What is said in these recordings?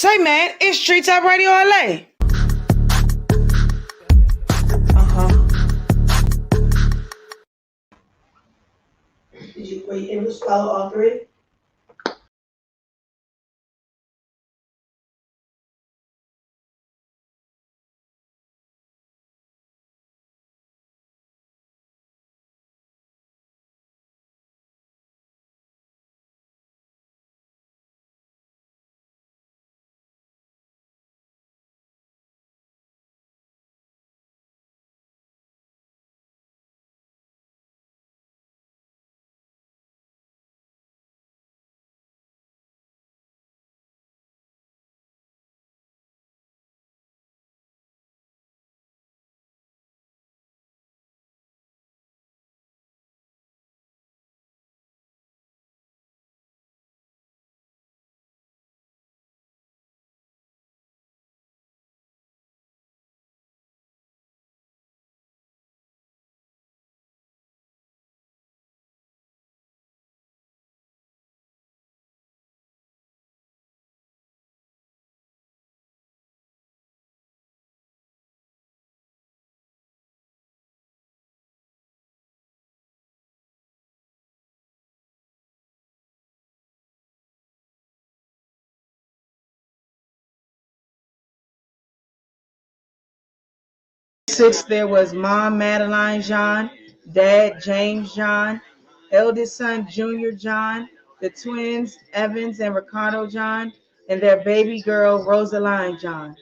Say, man, it's Street Top Radio LA. Did you wait? It was follow all three? Six, there was Mom Madeline John, Dad James John, eldest son Junior John, the twins Evans and Ricardo John, and their baby girl Rosaline John.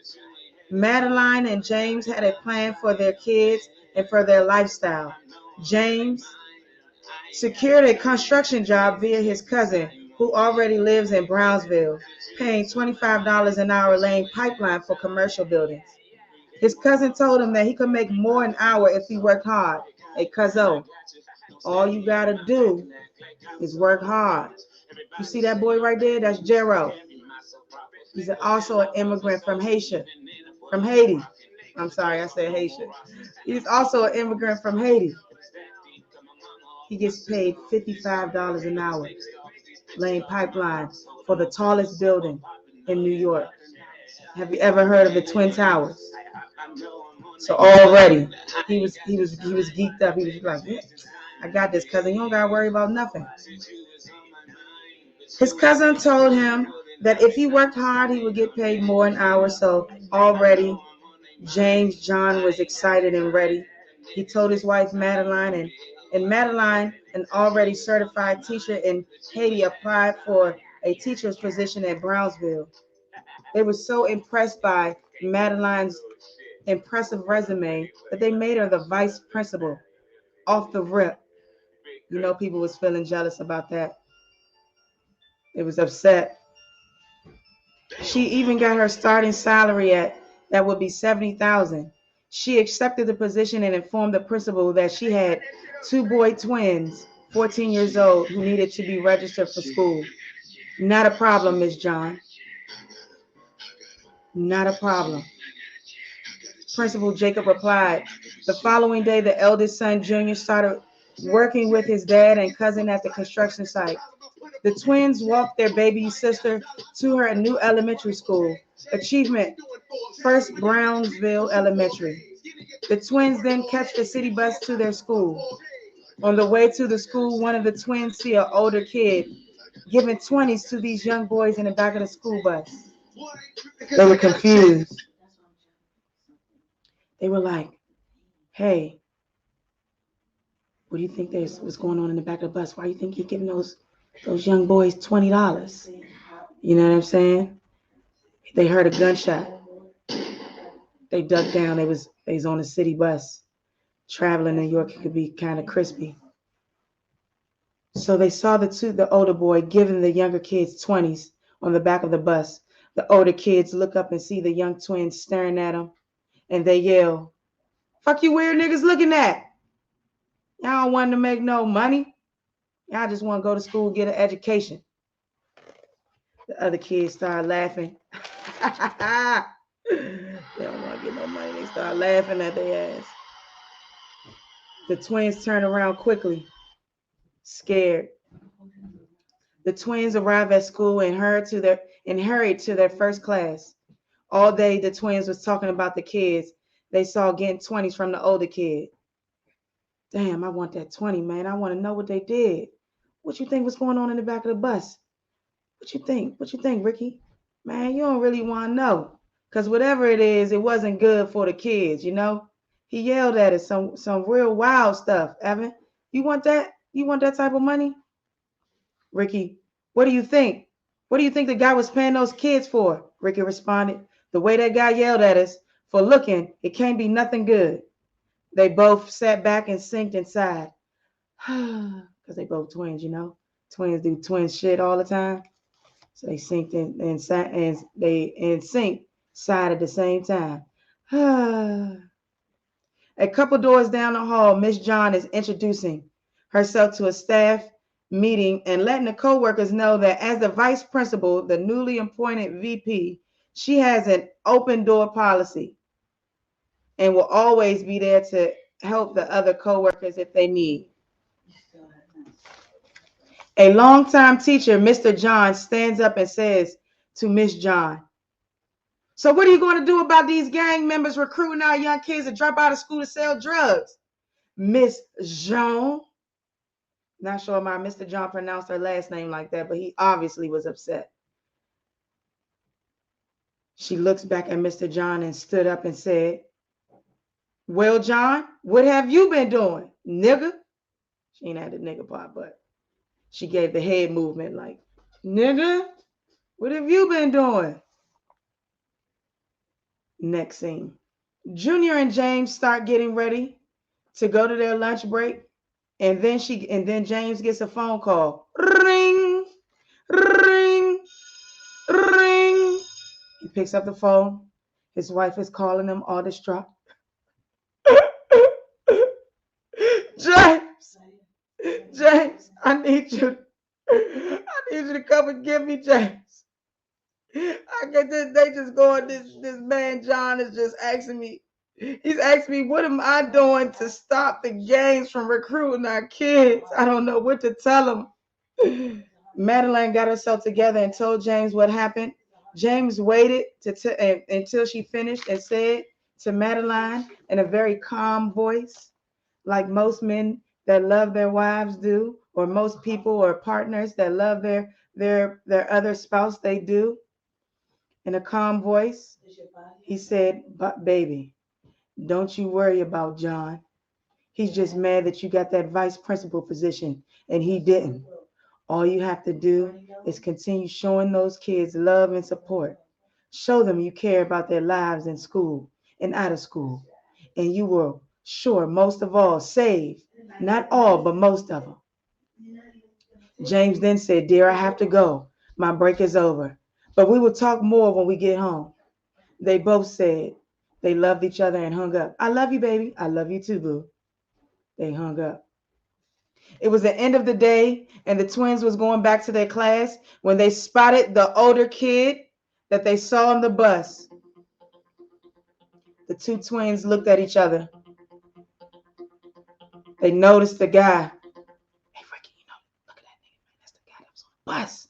Madeline and James had a plan for their kids and for their lifestyle. James secured a construction job via his cousin, who already lives in Brownsville, paying $25 an hour laying pipeline for commercial buildings. His cousin told him that he could make more an hour if he worked hard. A cuzzo. All you gotta do is work hard. You see that boy right there? That's Jero. He's also an immigrant from Haiti. I'm sorry, I said Haitian. He's also an immigrant from Haiti. He gets paid $55 an hour laying pipelines for the tallest building in New York. Have you ever heard of the Twin Towers? So already he was geeked up. He was like, yeah, I got this, cousin. You don't gotta worry about nothing. His cousin told him that if he worked hard, he would get paid more an hour. So already James John was excited and ready. He told his wife Madeline, and Madeline, an already certified teacher in Haiti, applied for a teacher's position at Brownsville. They were so impressed by Madeline's impressive resume that they made her the vice principal off the rip. You know, people was feeling jealous about that. It was upset. She even got her starting salary at that would be $70,000. She accepted the position and informed the principal that she had two boy twins, 14 years old, who needed to be registered for school. Not a problem, Miss John. Not a problem. Principal Jacob replied. The following day, the eldest son, Junior, started working with his dad and cousin at the construction site. The twins walked their baby sister to her new elementary school, Achievement First Brownsville Elementary. The twins then catch the city bus to their school. On the way to the school, one of the twins see an older kid giving 20s to these young boys in the back of the school bus. They were confused. They were like, hey, what do you think what's going on in the back of the bus? Why do you think you're giving those young boys $20? You know what I'm saying? They heard a gunshot. They ducked down. They was on a city bus. Traveling in New York, it could be kind of crispy. So they saw the older boy giving the younger kids 20s on the back of the bus. The older kids look up and see the young twins staring at them, and they yell, "Fuck you weird niggas looking at? Y'all don't want to make no money. Y'all just want to go to school and get an education." The other kids start laughing. They don't want to get no money. They start laughing at their ass. The twins turn around quickly, scared. The twins arrive at school and and hurried to their first class. All day, the twins was talking about the kids they saw getting 20s from the older kid. Damn, I want that 20, man. I want to know what they did. What you think was going on in the back of the bus? What you think? What you think, Ricky? Man, you don't really want to know. Because whatever it is, it wasn't good for the kids, you know? He yelled at us some real wild stuff, Evan. You want that? You want that type of money? Ricky, what do you think? What do you think the guy was paying those kids for? Ricky responded. The way that guy yelled at us for looking, it can't be nothing good. They both sat back and sinked inside. Because they both twins, you know? Twins do twin shit all the time. So they synced and they in sync side at the same time. A couple doors down the hall, Miss John is introducing herself to a staff meeting and letting the co-workers know that as the vice principal, the newly appointed VP, she has an open door policy and will always be there to help the other co-workers if they need. A longtime teacher, Mr. John, stands up and says to Miss John, so what are you going to do about these gang members recruiting our young kids to drop out of school to sell drugs? Miss Jean, not sure why Mr. John pronounced her last name like that, but he obviously was upset. She looks back at Mr. John and stood up and said, well, John, what have you been doing, nigga? She ain't had the nigga part, but she gave the head movement like, nigga, what have you been doing? Next scene. Junior and James start getting ready to go to their lunch break, and then James gets a phone call. Ring, ring, ring. He picks up the phone. His wife is calling him, all distraught. James, I need you to come and get me, James. They just going, this man John is just asking me. He's asking me, what am I doing to stop the gangs from recruiting our kids? I don't know what to tell him. Madeline got herself together and told James what happened. James waited until she finished and said to Madeline in a very calm voice, like most men that love their wives do, or most people or partners that love their other spouse, they do. In a calm voice, he said, but baby, don't you worry about John. He's just mad that you got that vice principal position and he didn't. All you have to do is continue showing those kids love and support. Show them you care about their lives in school and out of school. And you will, sure, most of all, save, not all, but most of them. James then said, dear, I have to go. My break is over. But we will talk more when we get home. They both said they loved each other and hung up. I love you, baby. I love you too, boo. They hung up. It was the end of the day, and the twins was going back to their class when they spotted the older kid that they saw on the bus. The two twins looked at each other. They noticed the guy. Hey, Ricky, look at that nigga, man. That's the guy that was on the bus.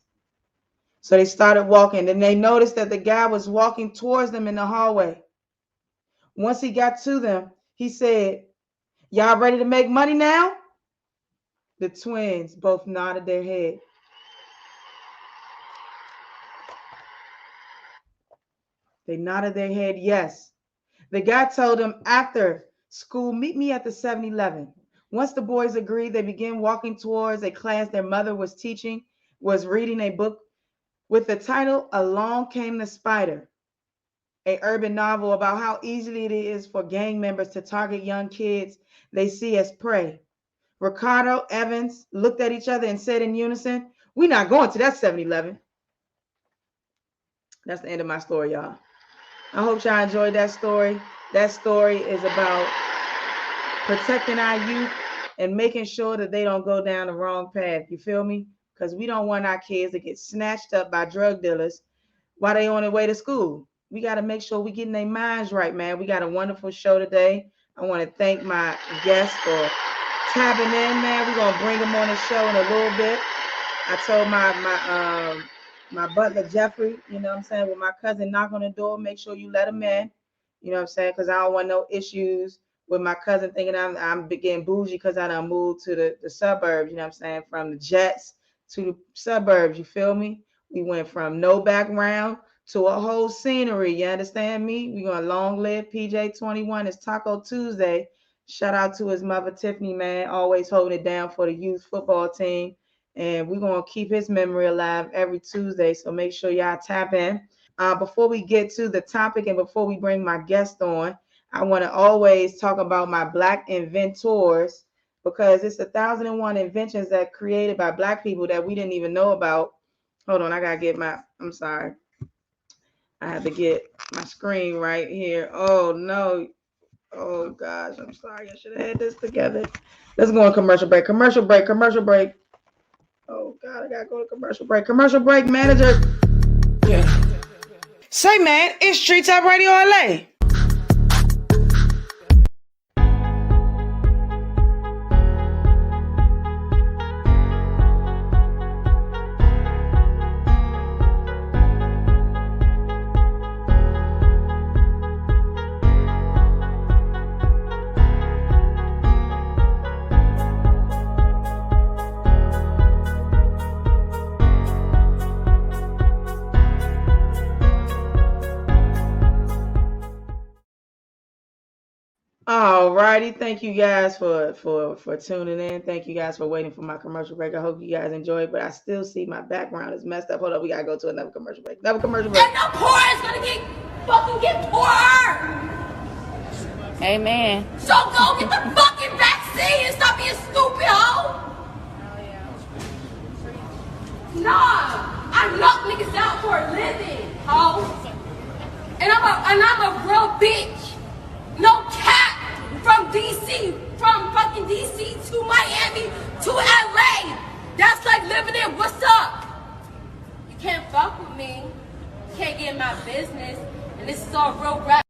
So they started walking, and they noticed that the guy was walking towards them in the hallway. Once he got to them, he said, y'all ready to make money now? The twins both nodded their head. They nodded their head, yes. The guy told them, after school, meet me at the 7-Eleven. Once the boys agreed, they began walking towards a class their mother was reading a book with the title, Along Came the Spider, an urban novel about how easily it is for gang members to target young kids they see as prey. Ricardo, Evans looked at each other and said in unison, we're not going to that 7-Eleven. That's the end of my story, y'all. I hope y'all enjoyed that story. That story is about protecting our youth and making sure that they don't go down the wrong path. You feel me? Because we don't want our kids to get snatched up by drug dealers while they on their way to school. We got to make sure we getting their minds right, man. We got a wonderful show today. I want to thank my guests for tapping in, man. We're going to bring them on the show in a little bit. I told my butler Jeffrey, you know what I'm saying, when my cousin knock on the door, make sure you let him in. You know what I'm saying? Because I don't want no issues with my cousin thinking I'm getting bougie because I done moved to the suburbs, you know what I'm saying? From the Jets to the suburbs, you feel me? We went from no background to a whole scenery. You understand me? We gonna long live PJ 21. It's Taco Tuesday. Shout out to his mother Tiffany, man, always holding it down for the youth football team. And we're gonna keep his memory alive every Tuesday. So make sure y'all tap in. Before we get to the topic and before we bring my guest on, I want to always talk about my Black inventors because it's 1,001 inventions that created by Black people that we didn't even know about. Hold on, I gotta get I'm sorry. I have to get my screen right here. Oh no. Oh gosh, I'm sorry. I should have had this together. Let's go on commercial break. Commercial break. Commercial break. Oh God, I gotta go to commercial break. Commercial break, manager. Yeah. Say man, it's Street Top Radio LA. All righty, thank you guys for tuning in. Thank you guys for waiting for my commercial break. I hope you guys enjoyed, but I still see my background is messed up. Hold up, we gotta go to another commercial break. Another commercial break. And the poor is gonna fucking get poorer. Amen. So go get the fucking vaccine and stop being stupid, hoe. Nah, I knock niggas out for a living, hoe. And I'm a real bitch. No cap. From DC, from fucking DC to Miami to LA. That's like living in what's up. You can't fuck with me. You can't get in my business. And this is all real rap.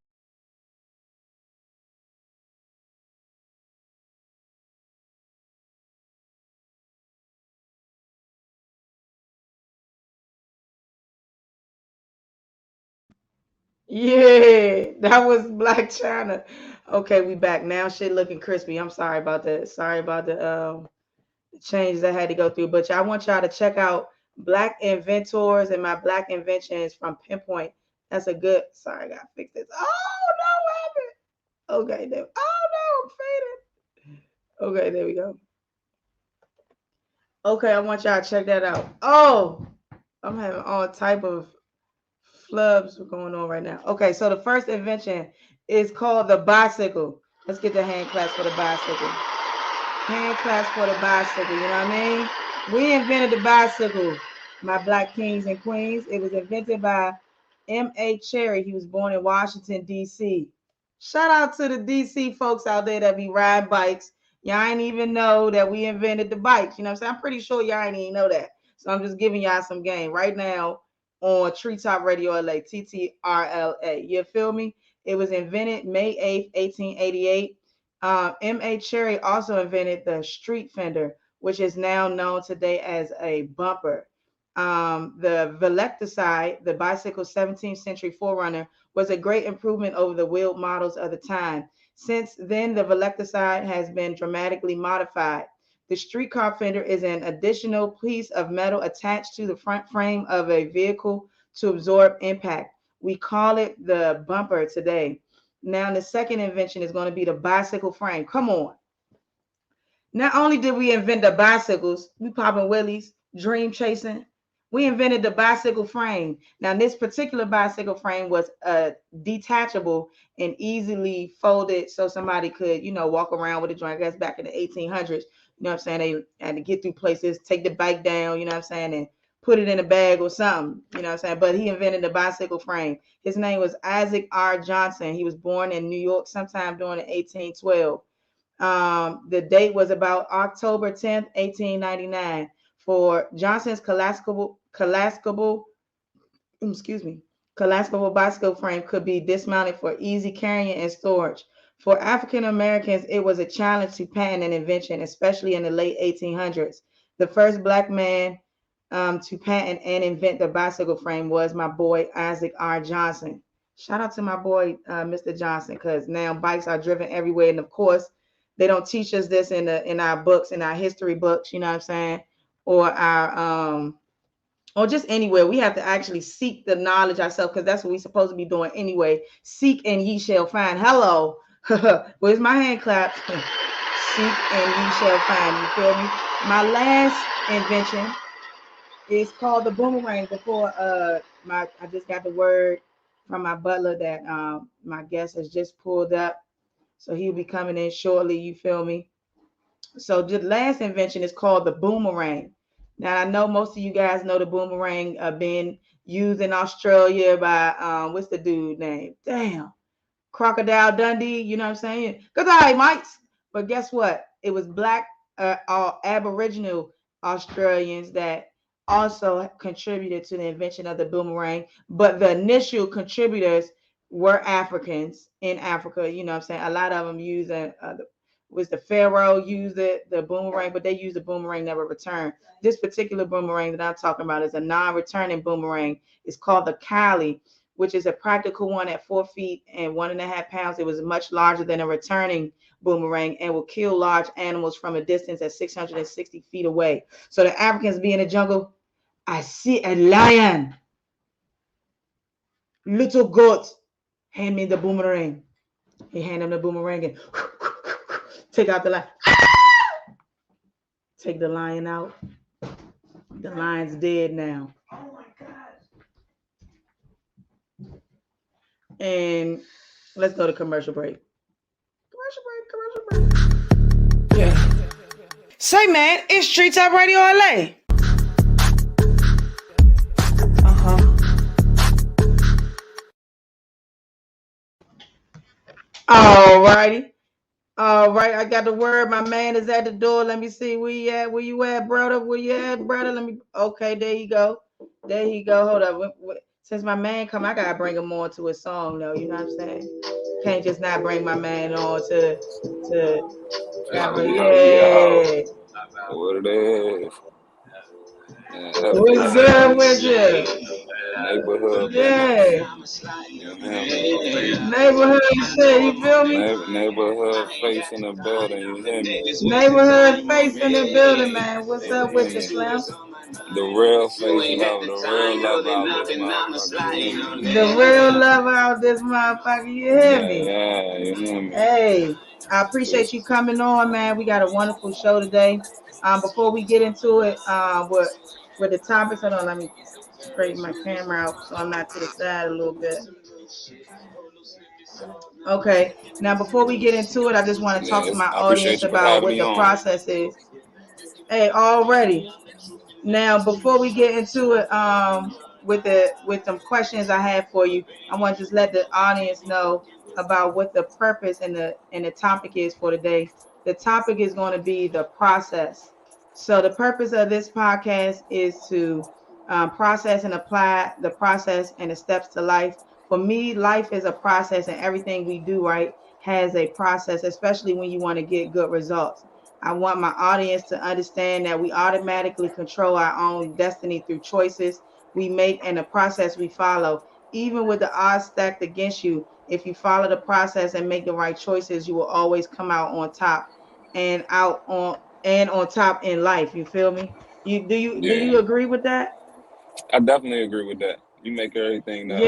Yeah, that was Black China. Okay, we back now. Shit looking crispy. I'm sorry about that. Sorry about the changes I had to go through. But I want y'all to check out Black Inventors and my Black inventions from Pinpoint. That's a good. Sorry, I gotta fix this. Oh no, what happened? Okay, there. Oh no, I'm faded. Okay, there we go. Okay, I want y'all to check that out. Oh, I'm having all type of flubs going on right now. Okay, so the first invention is called the bicycle. Let's get the hand claps for the bicycle. Hand claps for the bicycle, you know what I mean? We invented the bicycle, my Black kings and queens. It was invented by M.A. Cherry. He was born in Washington, D.C. Shout out to the D.C. folks out there that be riding bikes. Y'all ain't even know that we invented the bikes. You know what I'm saying? I'm pretty sure y'all ain't even know that. So I'm just giving y'all some game right now on Treetop Radio LA, TTRLA. You feel me? It was invented May 8th, 1888. M.A. Cherry also invented the street fender, which is now known today as a bumper. The Velecticide, the bicycle's 17th century forerunner, was a great improvement over the wheeled models of the time. Since then, the Velecticide has been dramatically modified. The streetcar fender is an additional piece of metal attached to the front frame of a vehicle to absorb impact. We call it the bumper today. Now, the second invention is going to be the bicycle frame. Come on. Not only did we invent the bicycles, we popping willies, dream chasing. We invented the bicycle frame. Now, this particular bicycle frame was detachable and easily folded so somebody could, walk around with a joint. I guess back in the 1800s, you know what I'm saying? They had to get through places, take the bike down, you know what I'm saying, and put it in a bag or something, you know what I'm saying? But he invented the bicycle frame. His name was Isaac R. Johnson. He was born in New York sometime during 1812. The date was about October 10th, 1899. For Johnson's collapsible bicycle frame could be dismounted for easy carrying and storage. For African Americans, it was a challenge to patent an invention, especially in the late 1800s. The first Black man to patent and invent the bicycle frame was my boy Isaac R. Johnson. Shout out to my boy Mr. Johnson, because now bikes are driven everywhere, and of course they don't teach us this in our books, in our history books. You know what I'm saying? Or our or just anywhere. We have to actually seek the knowledge ourselves, because that's what we're supposed to be doing anyway. Seek and ye shall find. Hello. Where's my hand clap? Seek and ye shall find. You feel me? My last invention is called the boomerang. Before I just got the word from my butler that my guest has just pulled up. So he'll be coming in shortly. You feel me? So the last invention is called the boomerang. Now I know most of you guys know the boomerang being used in Australia by what's the dude name? Damn, Crocodile Dundee. You know what I'm saying? Good night, mates. But guess what? It was black Aboriginal Australians that also contributed to the invention of the boomerang. But the initial contributors were Africans in Africa. You know what I'm saying? A lot of them used was the Pharaoh used the boomerang, but they used the boomerang never returned. This particular boomerang that I'm talking about is a non-returning boomerang. It's called the Kali, which is a practical one at 4 feet and 1.5 pounds. It was much larger than a returning boomerang and will kill large animals from a distance at 660 feet away. So the Africans be in the jungle. I see a lion. Little goat, hand me the boomerang. He hand him the boomerang and take out the lion. Take the lion out. The lion's dead now. Oh my God. And let's go to commercial break. Commercial break. Yeah. Say, man, it's Street Talk Radio LA. All righty. All right, I got the word. My man is at the door. Let me see where you at. Where you at, brother? Where you at, brother? Let me. Okay, there you go. There you go. Hold up. Since my man come, I gotta bring him on to a song, though. You know what I'm saying? Can't just not bring my man on to. Yeah. What it is? What's up with you? Neighborhood. Yeah. You Neighborhood shit, you feel me? Neighborhood face in the building, you hear me? Neighborhood face in the building, man. What's up with you, Slim? The real face love, the real love out this motherfucker, you hear me? The real love out this motherfucker, you hear me? Yeah, you hear me? Hey, I appreciate you coming on, man. We got a wonderful show today. Before we get into it, with the topics, hold on, let me straighten my camera out so I'm not to the side a little bit. Okay, now before we get into it, I just want to talk to my audience about what the process is. Hey, already. Now, before we get into it, with some questions I have for you, I want to just let the audience know about what the purpose and the topic is for today. The topic is going to be the process. So the purpose of this podcast is to process and apply the process and the steps to life. For me, life is a process, and everything we do right has a process, especially when you want to get good results. I want my audience to understand that we automatically control our own destiny through choices we make and the process we follow. Even with the odds stacked against you, if you follow the process and make the right choices, you will always come out on top and on top in life. You feel me? Do you agree with that? I definitely agree with that. You make everything that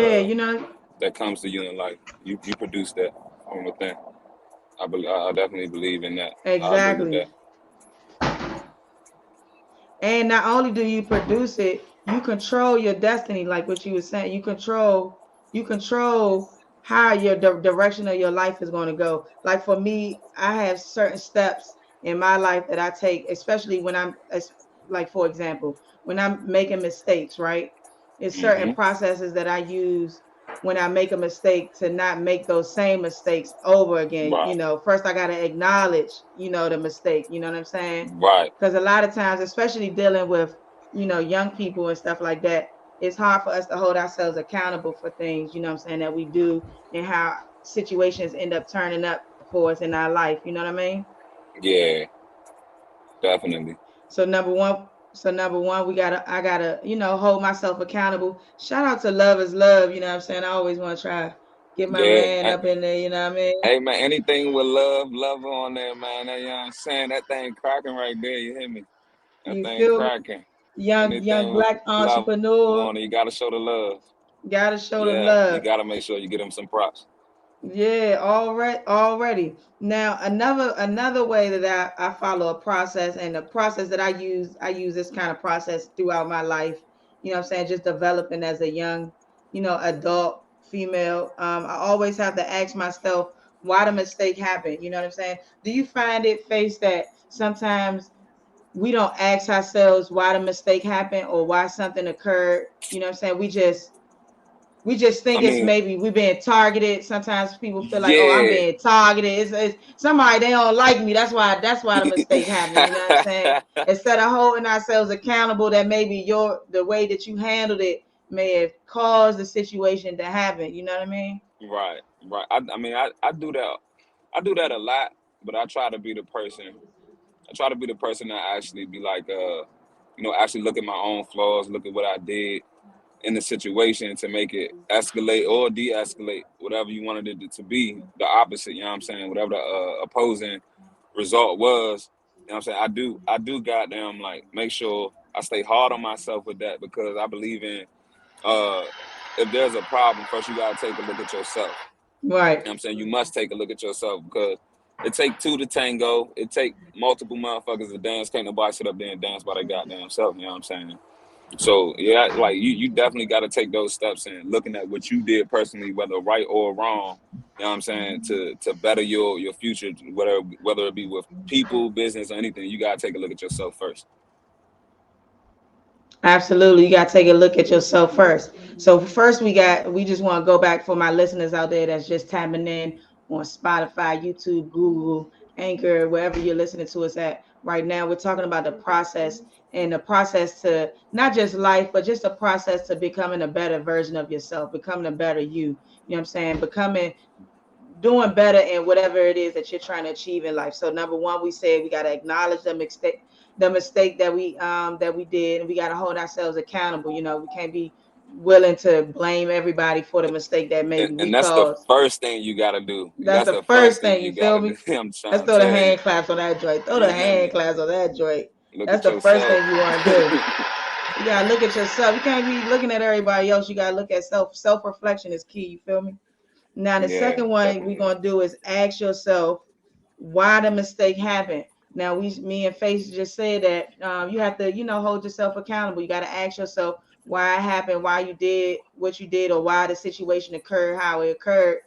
that comes to you in life. You produce that from within. I definitely believe in that. Exactly. And not only do you produce it, you control your destiny, like what you were saying. You control how your direction of your life is going to go. Like for me, I have certain steps in my life that I take, especially when I'm, like for example, when I'm making mistakes, right? It's certain processes that I use when I make a mistake to not make those same mistakes over again. Right. You know, first I got to acknowledge, the mistake, you know what I'm saying? Right. Because a lot of times, especially dealing with, young people and stuff like that, it's hard for us to hold ourselves accountable for things, you know what I'm saying, that we do and how situations end up turning up for us in our life. You know what I mean? Yeah, definitely. So number one, So number one, I gotta, hold myself accountable. Shout out to Love is Love, you know what I'm saying? I always want to try get my man Yeah. up in there, you know what I mean? Hey man, anything with love on there, man. That, you know what I'm saying? That thing cracking right there. You hear me? That You thing feel me? cracking. Young Anything with black love entrepreneur, on it, you gotta show the love. gotta show the Yeah, you love. gotta make sure you get them some props. Yeah, already. Now another way that I follow a process, and the process that I use this kind of process throughout my life, you know what I'm saying, just developing as a young, adult female. I always have to ask myself why the mistake happened. You know what I'm saying? Do you find it, Face, that sometimes we don't ask ourselves why the mistake happened or why something occurred? You know what I'm saying? We just I think it's mean, maybe we being targeted. Sometimes people feel like, oh, I'm yeah. being targeted. It's somebody, they don't like me. That's why the mistake happened. You know what I'm saying? Instead of holding ourselves accountable, that maybe the way that you handled it may have caused the situation to happen. You know what I mean? Right, right. I mean, I do that. I do that a lot, but I try to be the person. I try to be the person that actually be like, actually look at my own flaws, look at what I did in the situation to make it escalate or de-escalate, whatever you wanted it to be, the opposite, you know what I'm saying? Whatever the opposing result was, you know what I'm saying? I do goddamn like make sure I stay hard on myself with that because I believe in uh if there's a problem, first you gotta take a look at yourself. You Right. know what I'm saying? You must take a look at yourself because it take two to tango. It take multiple motherfuckers to dance. Can't nobody sit up there and dance by their goddamn self. You know what I'm saying? So yeah, like you definitely got to take those steps and looking at what you did personally, whether right or wrong. You know what I'm saying? To better your future, whether it be with people, business, or anything, you gotta take a look at yourself first. Absolutely. You got to take a look at yourself first. So first we just want to go back for my listeners out there that's just tapping in on Spotify, YouTube, Google, Anchor, wherever you're listening to us at right now. We're talking about the process, and the process to not just life, but just a process to becoming a better version of yourself, becoming a better you. You know what I'm saying? Doing better in whatever it is that you're trying to achieve in life. So number one, we said we got to acknowledge the mistake that we did, and we got to hold ourselves accountable. We can't be willing to blame everybody for the mistake that And, maybe we and that's the caused. first thing you gotta do. That's That's the the first first thing thing, you you feel gotta do. me? I'm Let's trying to throw the tell you. hand claps on that joint. Throw the You hear hand me? claps on that joint. Look That's at the first yourself. thing you want to do. You gotta look at yourself. You can't be looking at everybody else. You gotta look at self. Self-reflection is key. You feel me? Now the Yeah, second one we're definitely. gonna do is ask yourself why the mistake happened. Now me and Face just said that you have to, hold yourself accountable. You got to ask yourself why it happened, why you did what you did, or why the situation occurred, how it occurred.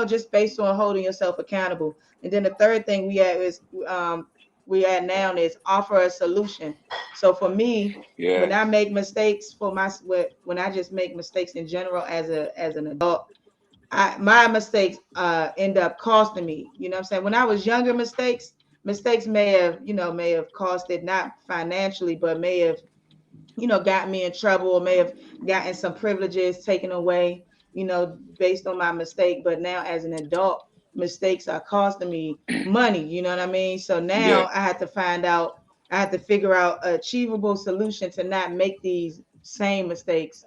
Just based on holding yourself accountable. And then the third thing we add now is offer a solution. So for me, when Yeah, I make mistakes when I just make mistakes in general as an adult, my mistakes end up costing me. You know what I'm saying? When I was younger, mistakes may have cost it, not financially, but may have, got me in trouble, or may have gotten some privileges taken away, based on my mistake. But now as an adult, mistakes are costing me money. You know what I mean? So yeah, now I have to figure out an achievable solution to not make these same mistakes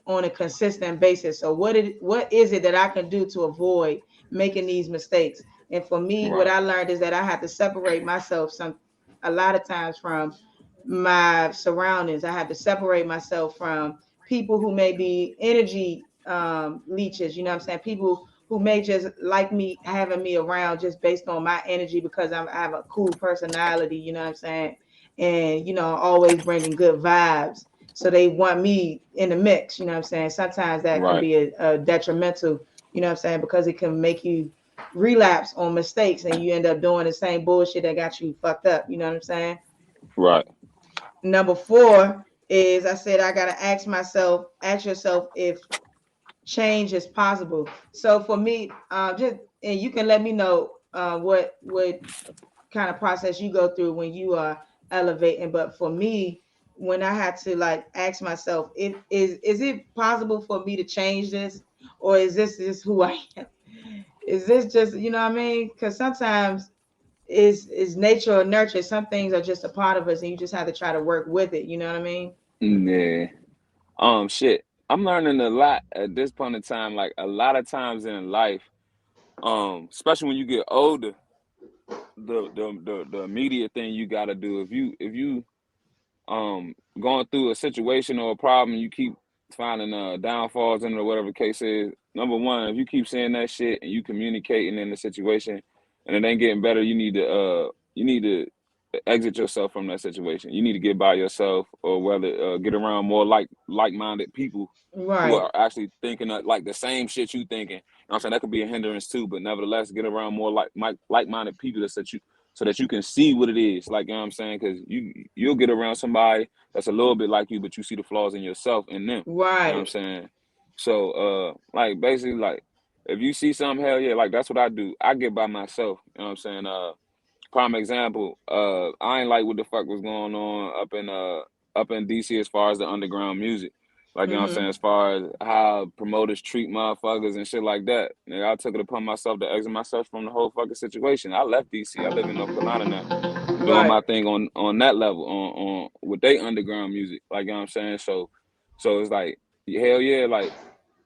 on a consistent basis. So what is it that I can do to avoid making these mistakes? And for me, what right. I learned is that I have to separate myself a lot of times from my surroundings. I have to separate myself from people who may be energy leeches, you know what I'm saying? People who may just like me having me around just based on my energy because I have a cool personality, you know what I'm saying? And always bringing good vibes, so they want me in the mix, you know what I'm saying? Sometimes that can Right, be a detrimental, you know what I'm saying, because it can make you relapse on mistakes and you end up doing the same bullshit that got you fucked up, you know what I'm saying? right. Number four is, I said, I gotta ask yourself if change is possible. So for me, just, and you can let me know what kind of process you go through when you are elevating. But for me, when I had to like ask myself, if is it possible for me to change this, or is this just who I am? Is this just, you know what I mean? Because sometimes is nature or nurture. Some things are just a part of us, and you just have to try to work with it. You know what I mean? Yeah. Shit. I'm learning a lot at this point in time. Like a lot of times in life, especially when you get older, the immediate thing you gotta do if you going through a situation or a problem, you keep finding downfalls in it or whatever the case is. Number one, if you keep saying that shit and you communicating in the situation and it ain't getting better, you need to exit yourself from that situation. You need to get by yourself or whether get around more like-minded people who Right, are actually thinking like the same shit you thinking. You know what I'm saying? That could be a hindrance too, but nevertheless, get around more like-minded people so that you can see what it is. Like, you know what I'm saying? Because you'll get around somebody that's a little bit like you, but you see the flaws in yourself and them. You know what I'm right, saying? So like basically like if you see something, hell yeah, like that's what I do. I get by myself. You know what I'm saying? Prime example, I ain't like what the fuck was going on up in DC as far as the underground music. Like, you know what I'm mm-hmm. saying, as far as how promoters treat motherfuckers and shit like that. Nigga, I took it upon myself to exit myself from the whole fucking situation. I left DC. I live in North Carolina now. Doing Right, my thing on that level, on with they underground music. Like, you know what I'm saying? So it's like, hell yeah, like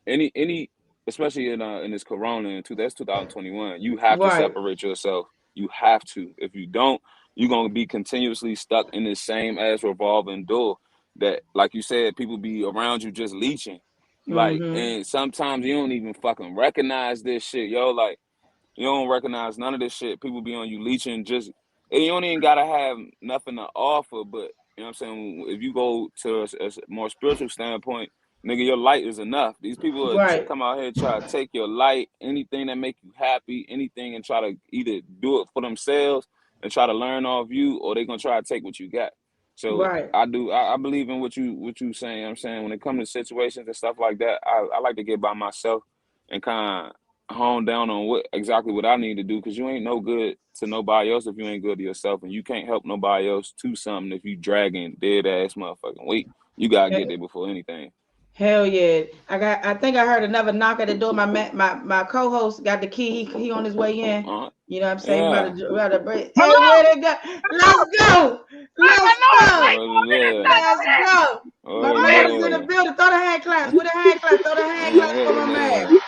any especially in this corona that's 2021, you have to right. separate yourself. You have to. If you don't, you're gonna be continuously stuck in this same ass revolving door that, like you said, people be around you just leeching. Like, Mm-hmm. and sometimes you don't even fucking recognize this shit, yo. Like, you don't recognize none of this shit. People be on you leeching just, and you don't even gotta have nothing to offer, but you know what I'm saying? If you go to a more spiritual standpoint, nigga, your light is enough. These people will Right, come out here and try to take your light, anything that make you happy, anything, and try to either do it for themselves and try to learn off you, or they gonna try to take what you got. So right. I believe in what you saying. You know what I'm saying, when it comes to situations and stuff like that, I like to get by myself and kind of hone down on what I need to do, because you ain't no good to nobody else if you ain't good to yourself, and you can't help nobody else to something if you dragging dead ass motherfucking weight. You gotta get there before anything. Hell yeah. I think I heard another knock at the door. My co-host got the key. He on his way in. Uh, You know what I'm saying? yeah. About to break. Hey, Hello? where they go? Let's go. I Let's know it's go. late for What a it nigga. is? Let's go. My What man is it in the is? building. Throw the hand claps. With the hand claps. Throw the hand claps What for my it man. is?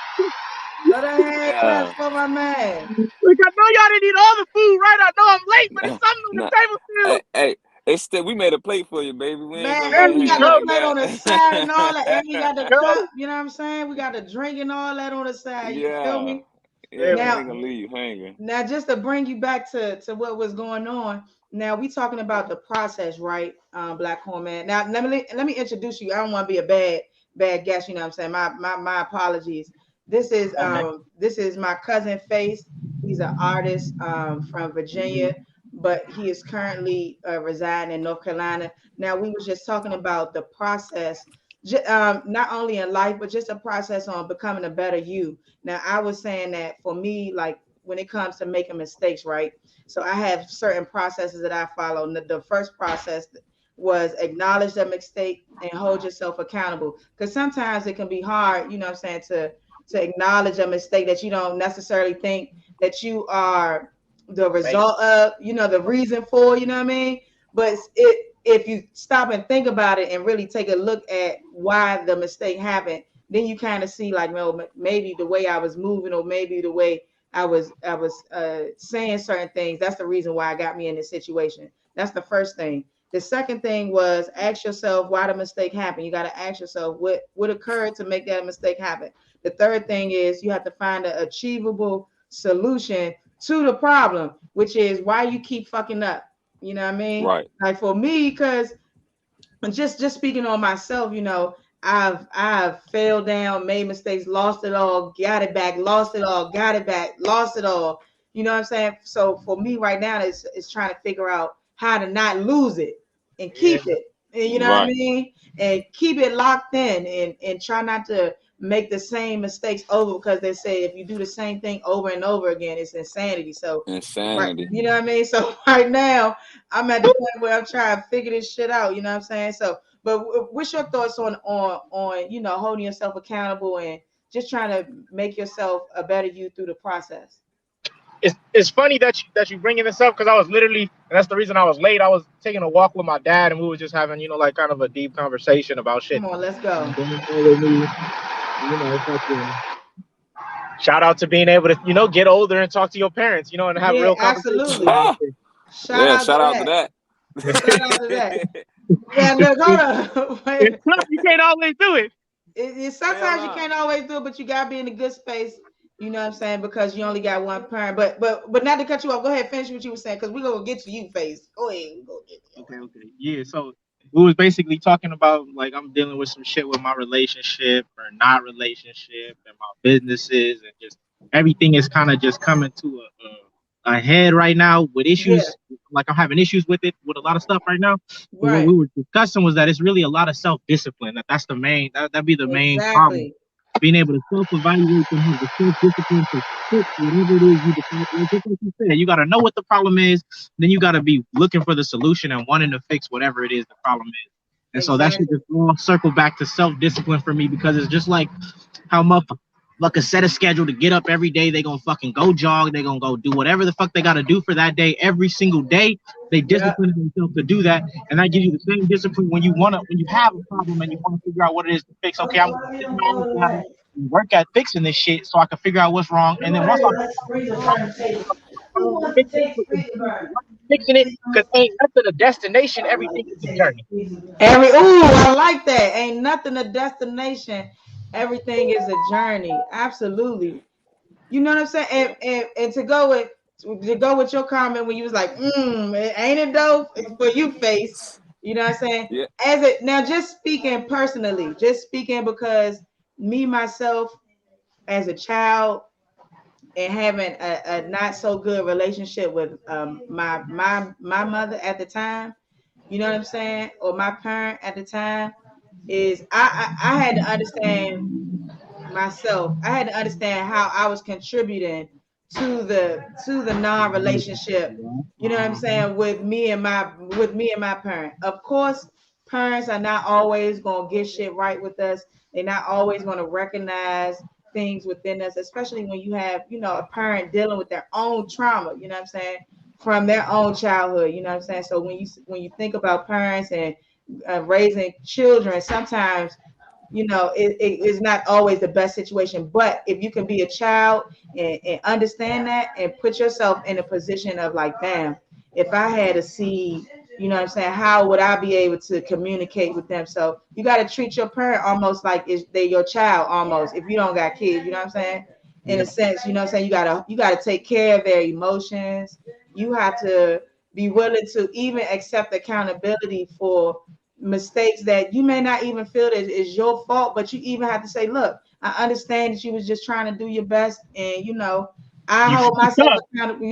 Throw the hand claps Yeah. for my man. Look, I know y'all didn't eat all the food, right? I know I'm late, but it's Nah, something on the nah. table still. Hey, it's still, we made a plate for you, baby. We ain't Man, gonna There leave and you we you got hanging the go. like plate on the side and all that, and we got the that. Go. cup. You know what I'm saying? We got the drink and all that on the side. You feel Yeah. me? Yeah, There we we Now, ain't gonna leave you hanging. Now, just to bring you back to what was going on. Now we talking about the process, right? Black Horn Man. Now let me introduce you. I don't want to be a bad guest. You know what I'm saying? My apologies. go. This is my cousin Face. He's an artist from Virginia, but he is currently residing in North Carolina. Now we was just talking about the process, not only in life, but just a process on becoming a better you. Now, I was saying that for me, like when it comes to making mistakes, right? So I have certain processes that I follow. The first process was acknowledge the mistake and hold yourself accountable. Because sometimes it can be hard, you know what I'm saying, to acknowledge a mistake that you don't necessarily think that you are the Right. result of, the reason for, you know what I mean? But if you stop and think about it and really take a look at why the mistake happened, then you kind of see like, well, maybe the way I was moving, or maybe the way I was saying certain things. That's the reason why I got me in this situation. That's the first thing. The second thing was ask yourself why the mistake happened. You got to ask yourself what occurred to make that mistake happen. The third thing is you have to find an achievable solution to the problem, which is why you keep fucking up. You know what I mean? Right. Like for me, because just speaking on myself, I've failed down, made mistakes, lost it all, got it back, lost it all, got it back, lost it all. You know what I'm saying? So for me right now, it's trying to figure out how to not lose it and Yeah. keep it. And you know what I Right. mean? And keep it locked in, and try not to make the same mistakes over, because they say if you do the same thing over and over again, it's insanity. So right, Insanity. you know what I mean? So right now I'm at the point where I'm trying to figure this shit out, you know what I'm saying? So but what's your thoughts on holding yourself accountable and just trying to make yourself a better you through the process? it's funny that you bringing this up because I was literally, and that's the reason I was late. I was taking a walk with my dad, and we were just having, like kind of a deep conversation about shit. Come on, let's go. Going on with me, fucking shout out to being able to, get older and talk to your parents, and have Yeah, real conversations absolutely. about shit. Shout out to that. Shout out to that. Yeah, look, hold on. It's tough. You can't always do it. Sometimes you can't always do it, but you gotta be in a good space. You know what I'm saying? Because you only got one parent. But not to cut you off. Go ahead, finish what you were saying, because we're gonna get to you, Face. Go ahead. Okay. Yeah. So we was basically talking about like I'm dealing with some shit with my relationship or not relationship and my businesses, and just everything is kind of just coming to a head right now with issues. Like I'm having issues with it with a lot of stuff right now. But what we were discussing was that it's really a lot of self-discipline. That'd be the main problem. Being able to self-evaluate and have the self-discipline to fix whatever it is you decide. Like just like you said, you got to know what the problem is, then you got to be looking for the solution and wanting to fix whatever it is the problem is. And so that should just all circle back to self-discipline for me, because it's just like how motherfuckers set a schedule to get up every day. They gonna fucking go jog. They gonna go do whatever the fuck they gotta do for that day every single day. They discipline themselves to do that, and that gives you the same discipline when you have a problem and you want to figure out what it is to fix. Okay, I'm gonna sit down and work at fixing this shit so I can figure out what's wrong. And then once I'm fixing it, because ain't nothing a destination. Everything is a journey. I like that. Ain't nothing a destination. Everything is a journey. Absolutely. You know what I'm saying? And to go with your comment when you was like, ain't it dope for you, Face? You know what I'm saying? Yeah. Now, just speaking personally, because me myself as a child and having a not so good relationship with my mother at the time, you know what I'm saying, or my parent at the time, is I had to understand myself. I had to understand how I was contributing to the non-relationship. You know what I'm saying, with me and my parent. Of course, parents are not always gonna get shit right with us. They're not always gonna recognize things within us, especially when you have, a parent dealing with their own trauma, you know what I'm saying, from their own childhood, you know what I'm saying. So when you think about parents and raising children, sometimes it is not always the best situation. But if you can be a child and understand that and put yourself in a position of like, damn, if I had a seed, you know what I'm saying, how would I be able to communicate with them? So you got to treat your parent almost like they're your child, almost, if you don't got kids, you know what I'm saying, in a sense. You know what I'm saying, you gotta take care of their emotions. You have to be willing to even accept accountability for mistakes that you may not even feel that is your fault, but you even have to say, look, I understand that you was just trying to do your best, and I hold myself accountable.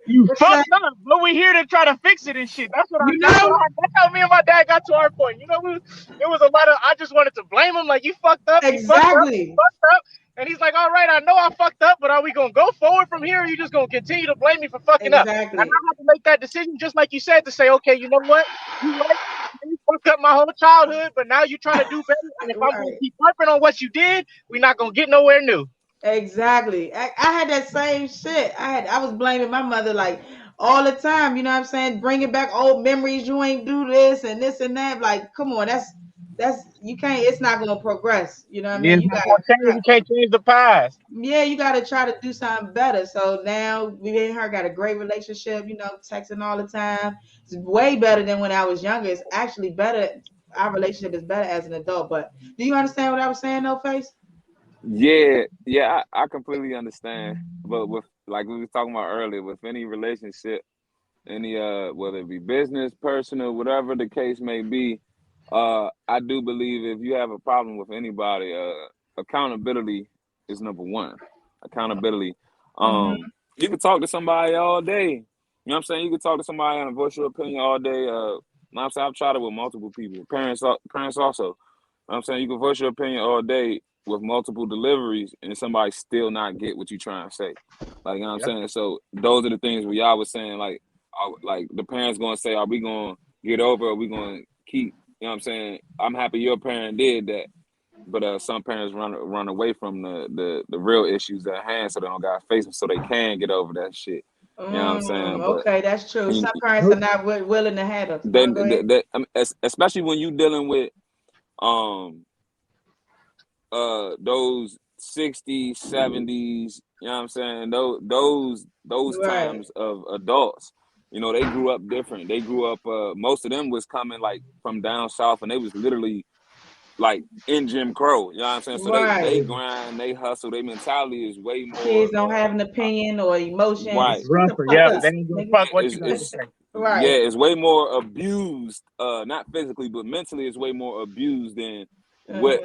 You fucked up, but we're here to try to fix it and shit. That's how me and my dad got to our point. It was a lot of, I just wanted to blame him, like, you fucked up. Exactly. You fucked up. And he's like, all right, I know I fucked up, but are we going to go forward from here, or are you just going to continue to blame me for fucking up? And I have to make that decision, just like you said, to say, okay, you know what? You fucked up my whole childhood, but now you're trying to do better. And if I'm going to keep working on what you did, we're not going to get nowhere new. Exactly. I had that same shit. I was blaming my mother like all the time. You know what I'm saying? Bringing back old memories. You ain't do this and this and that. Like, come on, that's you can't. It's not gonna progress. You know what I mean? You can't change the past. Yeah, you got to try to do something better. So now we and her got a great relationship. Texting all the time. It's way better than when I was younger. It's actually better. Our relationship is better as an adult. But do you understand what I was saying, though, Face? Yeah, I completely understand. But with, like we were talking about earlier, with any relationship, any whether it be business, personal, whatever the case may be, I do believe if you have a problem with anybody, accountability is number one. Accountability. You can talk to somebody all day. You know what I'm saying? You can talk to somebody and voice your opinion all day. I'm saying I've tried it with multiple people, parents also. You know what I'm saying? You can voice your opinion all day with multiple deliveries and somebody still not get what you trying to say. Like, you know what I'm saying? So those are the things where y'all was saying, like the parents going to say, are we going to get over, or are we going to keep, you know what I'm saying? I'm happy your parent did that. But some parents run away from the real issues at hand, so they don't got to face them, so they can get over that shit. You know what I'm saying? But Okay, that's true. when Some parents are not willing to have them. then Go ahead. I mean, especially when you dealing with um those 60s, 70s, you know what I'm saying? Those Right. times of adults, you know, they grew up different. They grew up most of them was coming like from down south, and they was literally like in Jim Crow, you know what I'm saying? So they Right. grind, they hustle, their mentality is way more Kids don't have an opinion or right. emotions. Shut the Rougher, fuck yep. up, They ain't gonna nigga. fuck what you got to It's say. yeah, Right. it's way more abused, not physically, but mentally it's way more abused than what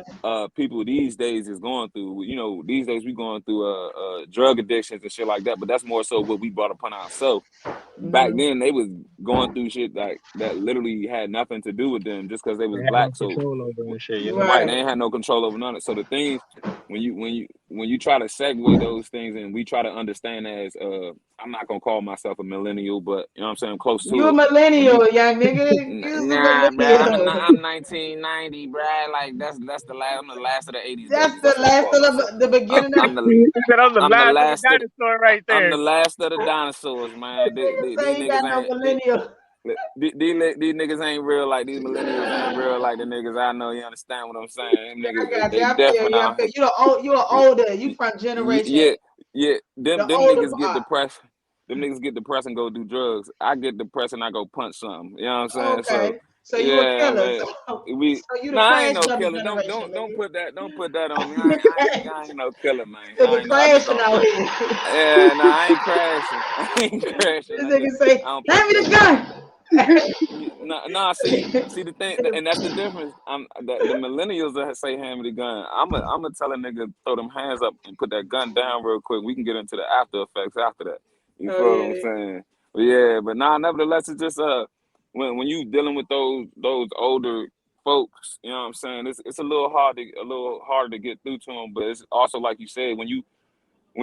people these days is going through. You know, these days we going through drug addictions and shit like that, but that's more so what we brought upon ourselves. Back then they was going through shit like that literally had nothing to do with them just because they was They have no black. So control over and shit. Yeah. right, they Right. ain't had no control over none of it. So the things when you try to segue those things and we try to understand as I'm not gonna call myself a millennial, but you know what I'm saying, I'm close You to a it. When you millennial, young nigga. You's a nah, bruh, millennial. I'm 1990, bruh. Like that's the last. I'm the last of the 80s That's babies. the That's what I last call myself. of the beginning of I'm the He said I'm the I'm the last of the last of dinosaur right I'm there. the last of the dinosaurs, man. nigga These say he got niggas no ain't millennial. these niggas ain't real. Like these millennials ain't real. Like the niggas I know. You understand what I'm saying? Them Yeah, I niggas got you. they I feel different you. I out feel here. you. You're older. You from generation Yeah, yeah. the Them older niggas get part. depressed. Them niggas get depressed and go do drugs. I get depressed and I go punch something. You know what I'm saying? So Okay. So you a yeah, I killer. mean, So, we. so you the No, I ain't crash no dummy killer. generation, Don't put that on me. nigga. I ain't no killer, man. Nigga I ain't no. I just crashing don't. out here. Yeah, no, I ain't crashing. I ain't crashing. This nigga say, I don't "Hand punch me the nothing. gun." No, see the thing, and that's the difference. The millennials that say hand me the gun. I'm gonna tell a nigga throw them hands up and put that gun down real quick. We can get into the after effects after that. You Oh feel what I'm yeah. saying? But yeah, but nah, nevertheless, it's just when you dealing with those older folks, you know what I'm saying? It's a little harder to get through to them. But it's also like you said when you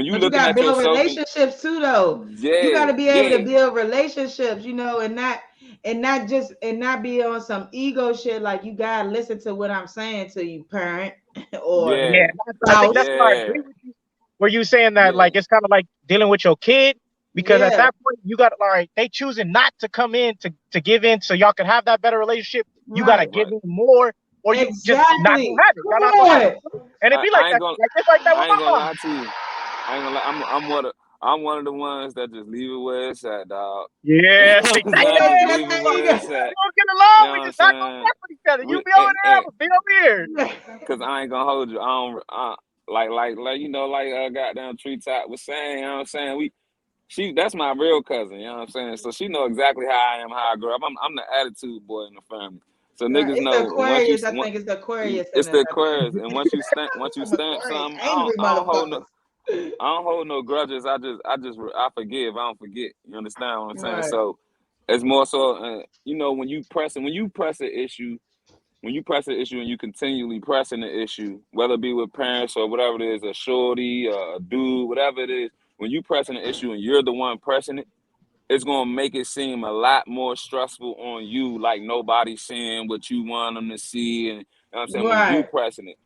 But you looking gotta at build yourself and relationships too, though. You yeah, gotta be able to yeah. build relationships, and not be on some ego shit. Like you gotta listen to what I'm saying to you, parent or Yeah, Yeah, I think spouse. that's why I yeah, agree with you. Where you saying that yeah, like it's kind of like dealing with your kid because at Yeah, that point you got like they choosing not to come in to give in so y'all can have that better relationship. You gotta right. give right. in more, or you just not gonna Exactly. have it. Come Y'all not gonna have it. on. And it be like I ain't that. gonna Like it's like that with I ain't my gonna mom. lie to you. I ain't gonna lie. I'm one of the ones that just leave it where it's at, dog. You Yeah, know what I'm exactly. saying? I Yeah, just that's leave it there you where go. it's at. We don't get You along. know We what I'm just not gonna saying? fuck with each other. You We be over there, I'm gonna be over here. cause I ain't gonna hold you. I don't like you know like goddamn treetop was saying. You know what I'm saying? That's my real cousin. You know what I'm saying? So she know exactly how I am, how I grew up. I'm the attitude boy in the family. So Right. niggas It's the know once you Aquarius. I think it's the Aquarius in it's us. the I think. Aquarius, and once you Some stamp Aquarius, something, angry I don't hold motherfuckers. no I don't hold no grudges. I forgive. I don't forget. You understand what I'm saying? Right. So it's more so, you know, when you press an issue, and you continually pressing the issue, whether it be with parents or whatever it is, a shorty, a dude, whatever it is, when you pressing the issue and you're the one pressing it, it's gonna make it seem a lot more stressful on you, like nobody's seeing what you want them to see, and you know what I'm saying when you Right. pressing it.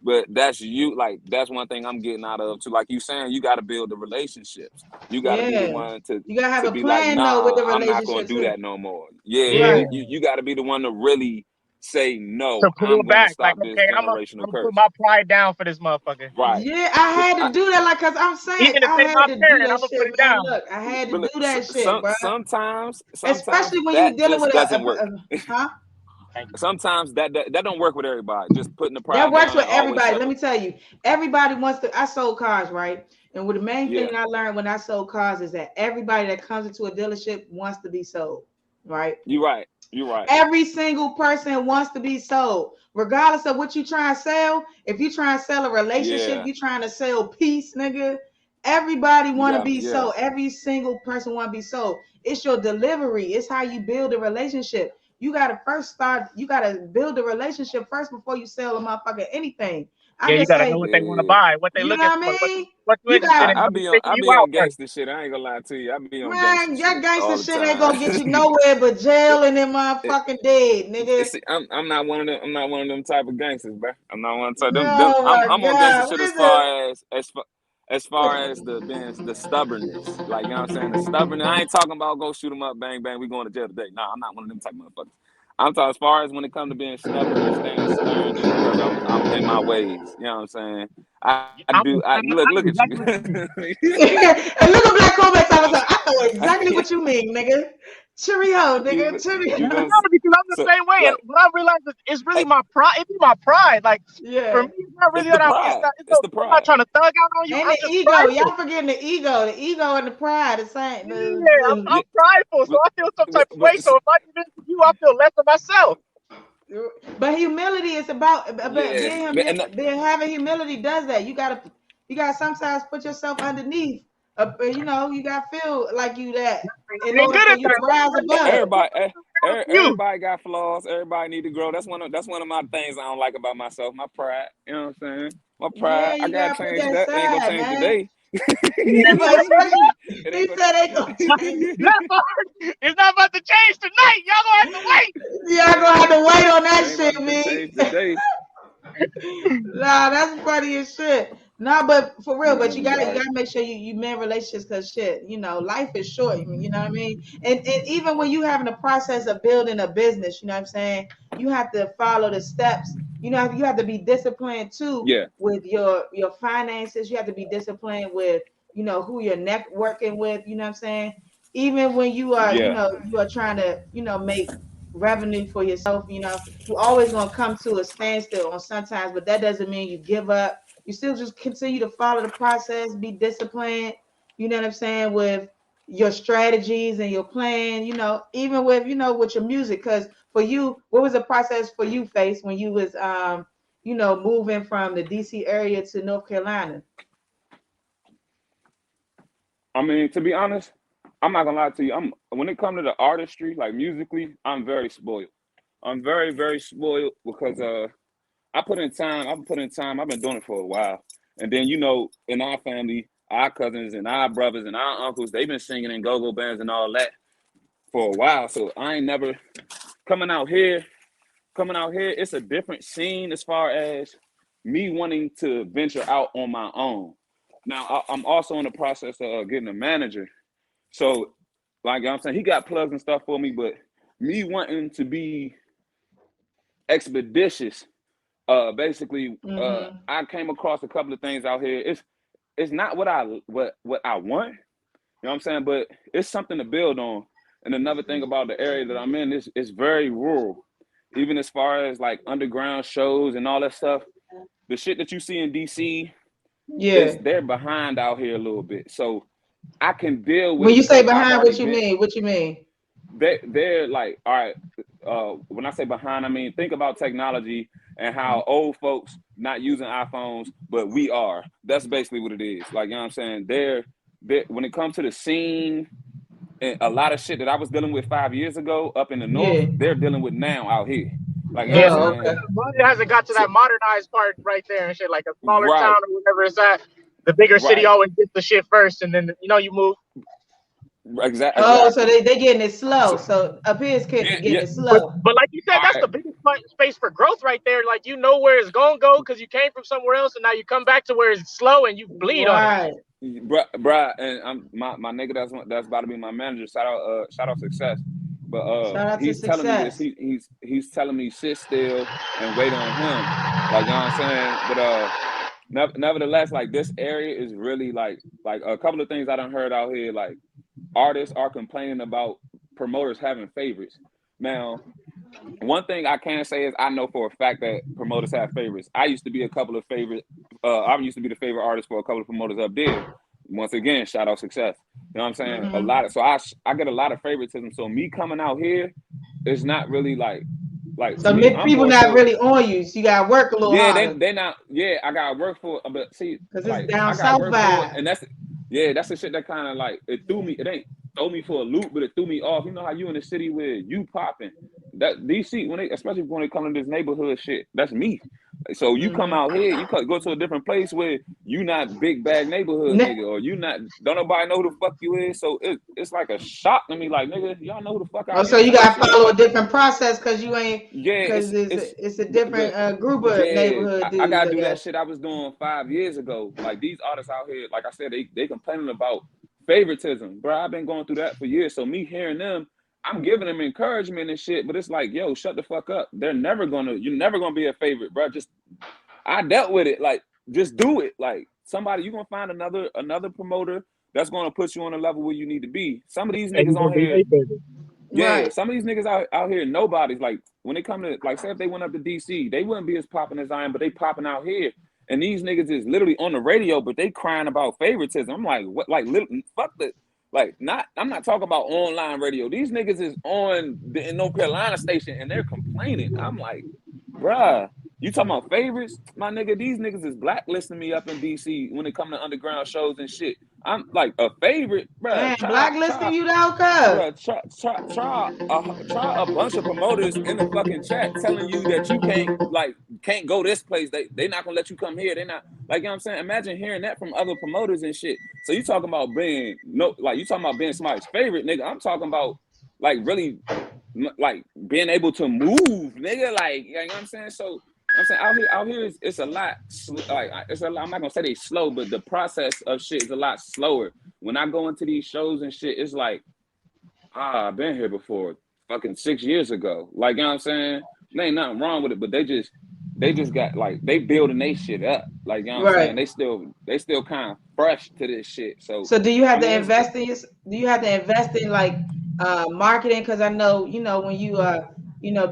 But that's you, like that's one thing I'm getting out of too. Like you saying, you got to build the relationships. You got to be the Yeah. one You gotta have to a be like, plan though with nah, the I'm not gonna relationship do too. that no more. Yeah, Yeah. Right. you got to be the one to really say To no. pull I'm going to back, like stop this okay, I'm generational gonna put curse. my pride down for this motherfucker. Right. Yeah, I 'Cause had to do that, like, cause I'm saying Even if I they had my to do parent, that I'm gonna put shit, it man. down. Look, I had to but do look, that shit, bro. sometimes Especially when you that dealing just with doesn't work. huh? Sometimes that don't work with everybody. Just putting the That pride works down with and always everybody. Let separate. me tell you, everybody wants to. I sold cars, right? And what the main Yeah, thing I learned when I sold cars is that everybody that comes into a dealership wants to be sold, right? you're right. You're right. Every single person wants to be sold, regardless of what you try and sell. If you try and sell a relationship, Yeah, you trying to sell peace, nigga. Everybody you want to got me. be Yeah, sold. Every single person want to be sold. It's your delivery. It's how you build a relationship. You gotta first start. You gotta build a relationship first before you sell a motherfucker anything. I Yeah, you just gotta know say, what Yeah, they want to yeah. buy, what they you know looking what I for, mean? what you You interested got in. I'm I figuring be you on out first. gangster shit. I ain't gonna lie to you. I be on gangster man, that shit gangster all the shit ain't gonna get you time. nowhere but jail and then motherfucking dead, nigga. See, I'm not one of them. I'm not one of them type of gangsters, bro. I'm not one type. Them. Oh my I'm on gangster god, shit what is it? as far as the stubbornness. Like, you know what I'm saying? The stubbornness. I ain't talking about go shoot them up, bang bang. We going to jail today. Nah, I'm not one of them type of motherfuckers. I'm talking as far as when it comes to being stubborn and staying stern, just because I'm in my ways. You know what I'm saying? I I'm, do. I I know look at you. exactly what you mean. And look at Black Comeback You know talking what about. I know exactly I'm what you mean, nigga. Cheerio, you, nigga. Cheerio. you I know, know because I'm the so same way. And like, what I realized is it's really hey, my pride. It be my pride. Like for Yeah. me, it's not it's really the that pride. It's the I'm not pride. trying to thug out on you. And I'm the just ego. Y'all prideful. forgetting the ego. The ego and the pride. The same. Yeah, Yeah, I'm prideful, so I feel some type of way. So if I give in to you, I feel less of myself. But humility is about yeah, and being having humility does that. You gotta sometimes put yourself underneath. You gotta feel like you that in I ain't order good for at you to that. rise above. You. everybody got flaws. Everybody need to grow. That's one of my things I don't like about myself. My pride. You know what I'm saying? My Yeah, pride. I you gotta gotta put change that that. It ain't gonna aside, change man. today. Yeah, but especially It ain't he gonna. said they gonna change. That part is not about to change tonight. Y'all gonna have to wait. Y'all Yeah, gonna have to wait on it that ain't shit, about to change me. today. Nah, that's funny as shit. Nah, but for real, but you Man, gotta you dog. gotta make sure you mend relationships because shit, life is short. You know what I mean? And even when you having the process of building a business, you know what I'm saying? You have to follow the steps. You have to be disciplined too Yeah, with your finances. You have to be disciplined with who you're networking with. You know what I'm saying? Even when you are yeah, you are trying to make revenue for yourself, you're always going to come to a standstill on sometimes, but that doesn't mean you give up. You still just continue to follow the process, be disciplined, you know what I'm saying, with your strategies and your plan, even with, with your music. Because for you, what was the process for you, Face, when you was, moving from the DC area to North Carolina? I mean, to be honest, I'm not gonna lie to you. When it comes to the artistry, like musically, I'm very spoiled. I'm very, very spoiled because I put in time. I've put in time. I've been doing it for a while. And then in our family, our cousins and our brothers and our uncles, they've been singing in go-go bands and all that for a while. So I ain't never coming out here. Coming out here, it's a different scene as far as me wanting to venture out on my own. Now I'm also in the process of getting a manager. So, like I'm saying, he got plugs and stuff for me, but me wanting to be expeditious, basically, Mm-hmm. I came across a couple of things out here. It's not what I want, you know what I'm saying, but it's something to build on. And another thing about the area that I'm in is it's very rural. Even as far as like underground shows and all that stuff, the shit that you see in DC Yeah. is they're behind out here a little bit. So I can deal with When it you say because I've behind, already what you been mean? What you mean? they're like, all right, when I say behind, I mean think about technology and how old folks not using iPhones, but we are. That's basically what it is. Like, you know what I'm saying? They're when it comes to the scene and a lot of shit that I was dealing with 5 years ago up in the north, Yeah. they're dealing with now out here. Like, you know what I'm Yeah, Oh, saying? okay. it hasn't got to So that modernized part right there and shit. Like a smaller right, town or whatever it's at. The bigger city right. always gets the shit first, and then you move. Oh, so Exactly. they getting it slow. So So up here is yeah, getting yeah. it But slow. but like you said, All that's right. the biggest space for growth right there. Like where it's gonna go because you came from somewhere else, and now you come back to where it's slow and you bleed on it. Right. Bruh, and I'm my nigga that's about to be my manager. Shout out Success. But Shout out to he's telling me this. success. He's telling me sit still and wait on him. Like, you know what I'm saying? But nevertheless, like this area is really like a couple of things I done heard out here. Like artists are complaining about promoters having favorites. Now, one thing I can say is I know for a fact that promoters have favorites. I used to be a couple of favorite. I used to be the favorite artist for a couple of promoters up there. Once again, shout out Success. You know what I'm saying? A Hmm. lot of I get a lot of favoritism. So me coming out here is not really like to So me. many I'm people more not so really on you. So you gotta work a little yeah. harder They not yeah. I got to work for it, but see because it's like down I got to south work for it, vibe. and that's the shit that kind of like it threw me. It ain't throw me for a loop, but it threw me off. You know how you in the city where you popping that DC when they, especially when it comes to this neighborhood shit, that's me. So you come out here, you go to a different place where you not big bag neighborhood nigga, or you not don't nobody know who the fuck you is. So it's like a shock to me, like nigga, y'all know who the fuck I am. So you gotta follow a different process because you ain't because it's a different group of neighborhood dudes. I gotta do that shit I was doing 5 years ago. Like these artists out here, like I said, they complaining about favoritism, bro. I've been going through that for years. So me hearing them, I'm giving them encouragement and shit, but it's like, yo, shut the fuck up. You're never gonna be a favorite, bro. Just I dealt with it. Like, just do it. Like somebody, you're gonna find another promoter that's gonna put you on a level where you need to be. Some of these niggas on here, some of these niggas out here, nobody's like when they come to like say if they went up to DC, they wouldn't be as popping as I am, but they popping out here. And these niggas is literally on the radio, but they crying about favoritism. I'm like, what? Like, fuck the. Like, I'm not talking about online radio. These niggas is on the North Carolina station and they're complaining. I'm like, bruh, you talking about favorites? My nigga, these niggas is blacklisting me up in DC when it come to underground shows and shit. I'm like a favorite, bruh. Blacklisting you though, cuz. Try a bunch of promoters in the fucking chat telling you that you can't go this place. They not gonna let you come here. They not like, you know what I'm saying? Imagine hearing that from other promoters and shit. So you talking about being you talking about being somebody's favorite, nigga. I'm talking about like really like being able to move, nigga. Like, you know what I'm saying? So I'm saying out here it's a lot like it's a lot. I'm not gonna say they slow, but the process of shit is a lot slower. When I go into these shows and shit, it's like, I've been here before, fucking 6 years ago. Like, you know what I'm saying? There ain't nothing wrong with it, but they just got like they building they shit up. Like, you know what I'm saying? They still kind of fresh to this shit. So do you have to invest in like marketing? Because I know when you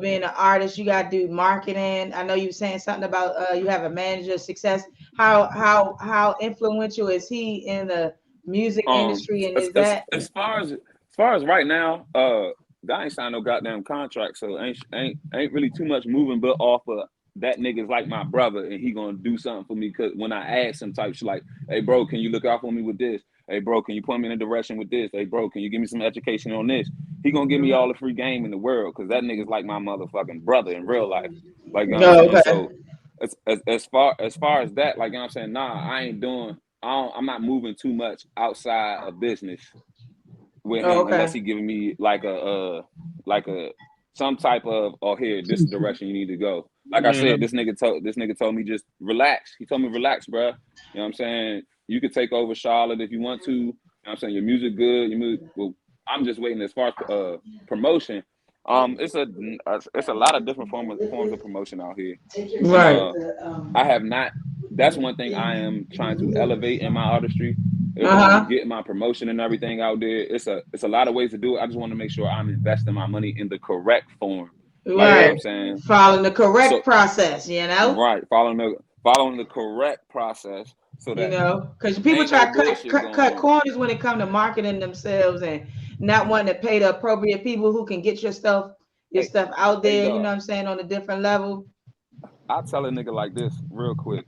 being an artist, you got to do marketing. I know you saying something about you have a manager of success. How influential is he in the music industry? And as far as right now, I ain't signed no goddamn contract, so ain't really too much moving, but off of that nigga's like my brother, and he gonna do something for me. Cause when I ask him type shit like, hey bro, can you look out for me with this? Hey bro, can you point me in a direction with this? Hey bro, can you give me some education on this? He gonna give me all the free game in the world, cause that nigga's like my motherfucking brother in real life. Like, you know what I'm saying? So as far as that, like, you know what I'm saying, I'm not moving too much outside of business with him unless he giving me like a some type of, here, this is the direction you need to go. Like I said, this nigga told me just relax. He told me relax, bro. You know what I'm saying? You could take over Charlotte if you want to. You know what I'm saying? Your music good. Well, I'm just waiting as far as promotion. It's a lot of different forms of promotion out here. Right. I have not. That's one thing I am trying to elevate in my artistry. Get my promotion and everything out there. It's a lot of ways to do it. I just want to make sure I'm investing my money in the correct form. Like, you know what I'm saying? Following the correct process, Right. Following the correct process. So that because people try to cut corners when it comes to marketing themselves and not wanting to pay the appropriate people who can get your stuff out there, you know what I'm saying, on a different level. I'll tell a nigga like this real quick.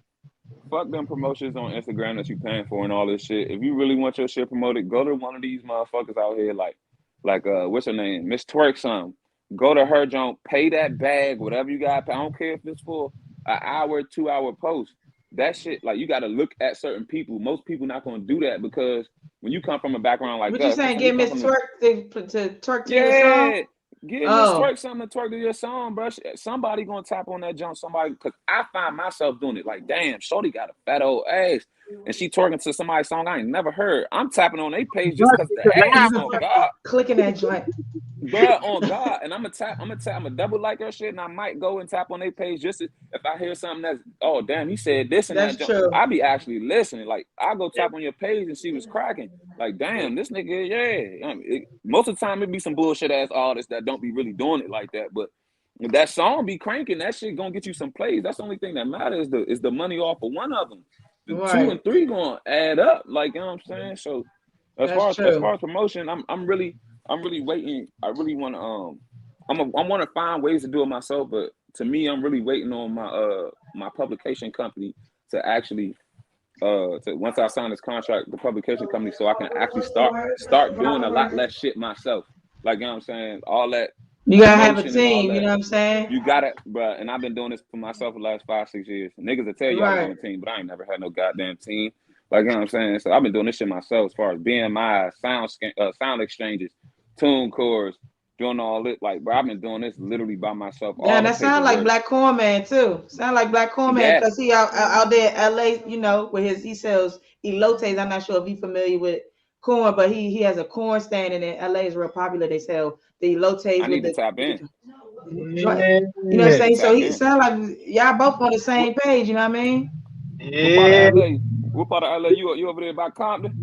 Fuck them promotions on Instagram that you paying for and all this shit. If you really want your shit promoted, go to one of these motherfuckers out here like what's her name? Miss Twerk some. Go to her joint, pay that bag, whatever you got. I don't care if it's for an hour, 2 hour post. That shit, like, you got to look at certain people. Most people not going to do that because when you come from a background like that. What you saying? Get Miss Twerk to twerk to your song? Get Miss Twerk something to twerk to your song, bro. Somebody going to tap on that jump. Somebody, because I find myself doing it. Like, damn, shorty got a fat old ass. And she twerking to somebody's song I ain't never heard. I'm tapping on their page just because the ass on God. Clicking that joint. Bro, on God. And I'm gonna double like her shit, and I might go and tap on their page just if I hear something that's, oh damn, he said this and that's that. True. I be actually listening. Like, I go tap on your page and see what's cracking. Like, damn, this nigga, most of the time it be some bullshit ass artists that don't be really doing it like that. But if that song be cranking, that shit gonna get you some plays. That's the only thing that matters is the money off of one of them. The 2 and 3 gonna add up. Like, you know what I'm saying? So as far as promotion, I'm really waiting. I really want to I want to find ways to do it myself, but to me, I'm really waiting on my publication company to actually once I sign this contract, the publication company, so I can actually start doing a lot less shit myself. Like, you know what I'm saying? All that You gotta have a promotion and all team. You know that. what I'm saying? You gotta, bruh, and I've been doing this for myself for the last 5, 6 years. Niggas will tell you I was on Right. a team, but I ain't never had no goddamn team. Like, you know what I'm saying? So I've been doing this shit myself as far as BMI, sound exchanges, tune cores, doing all it. Like, bro, I've been doing this literally by myself, Yeah, all the that sound like paperwork. Black Corn Man too. Sound like Black Corn Man Yeah, because he out there in LA, you know, with he sells elotes. I'm not sure if you're familiar with corn, but he has a corn stand and in LA is real popular. They sell the I elotes need to tap with in. the joint. Yeah. You know what I'm I need to saying? So tap he in. sound like y'all both on the What, same page. You know what I mean? what part Yeah. of LA? What part of LA you over there by Compton?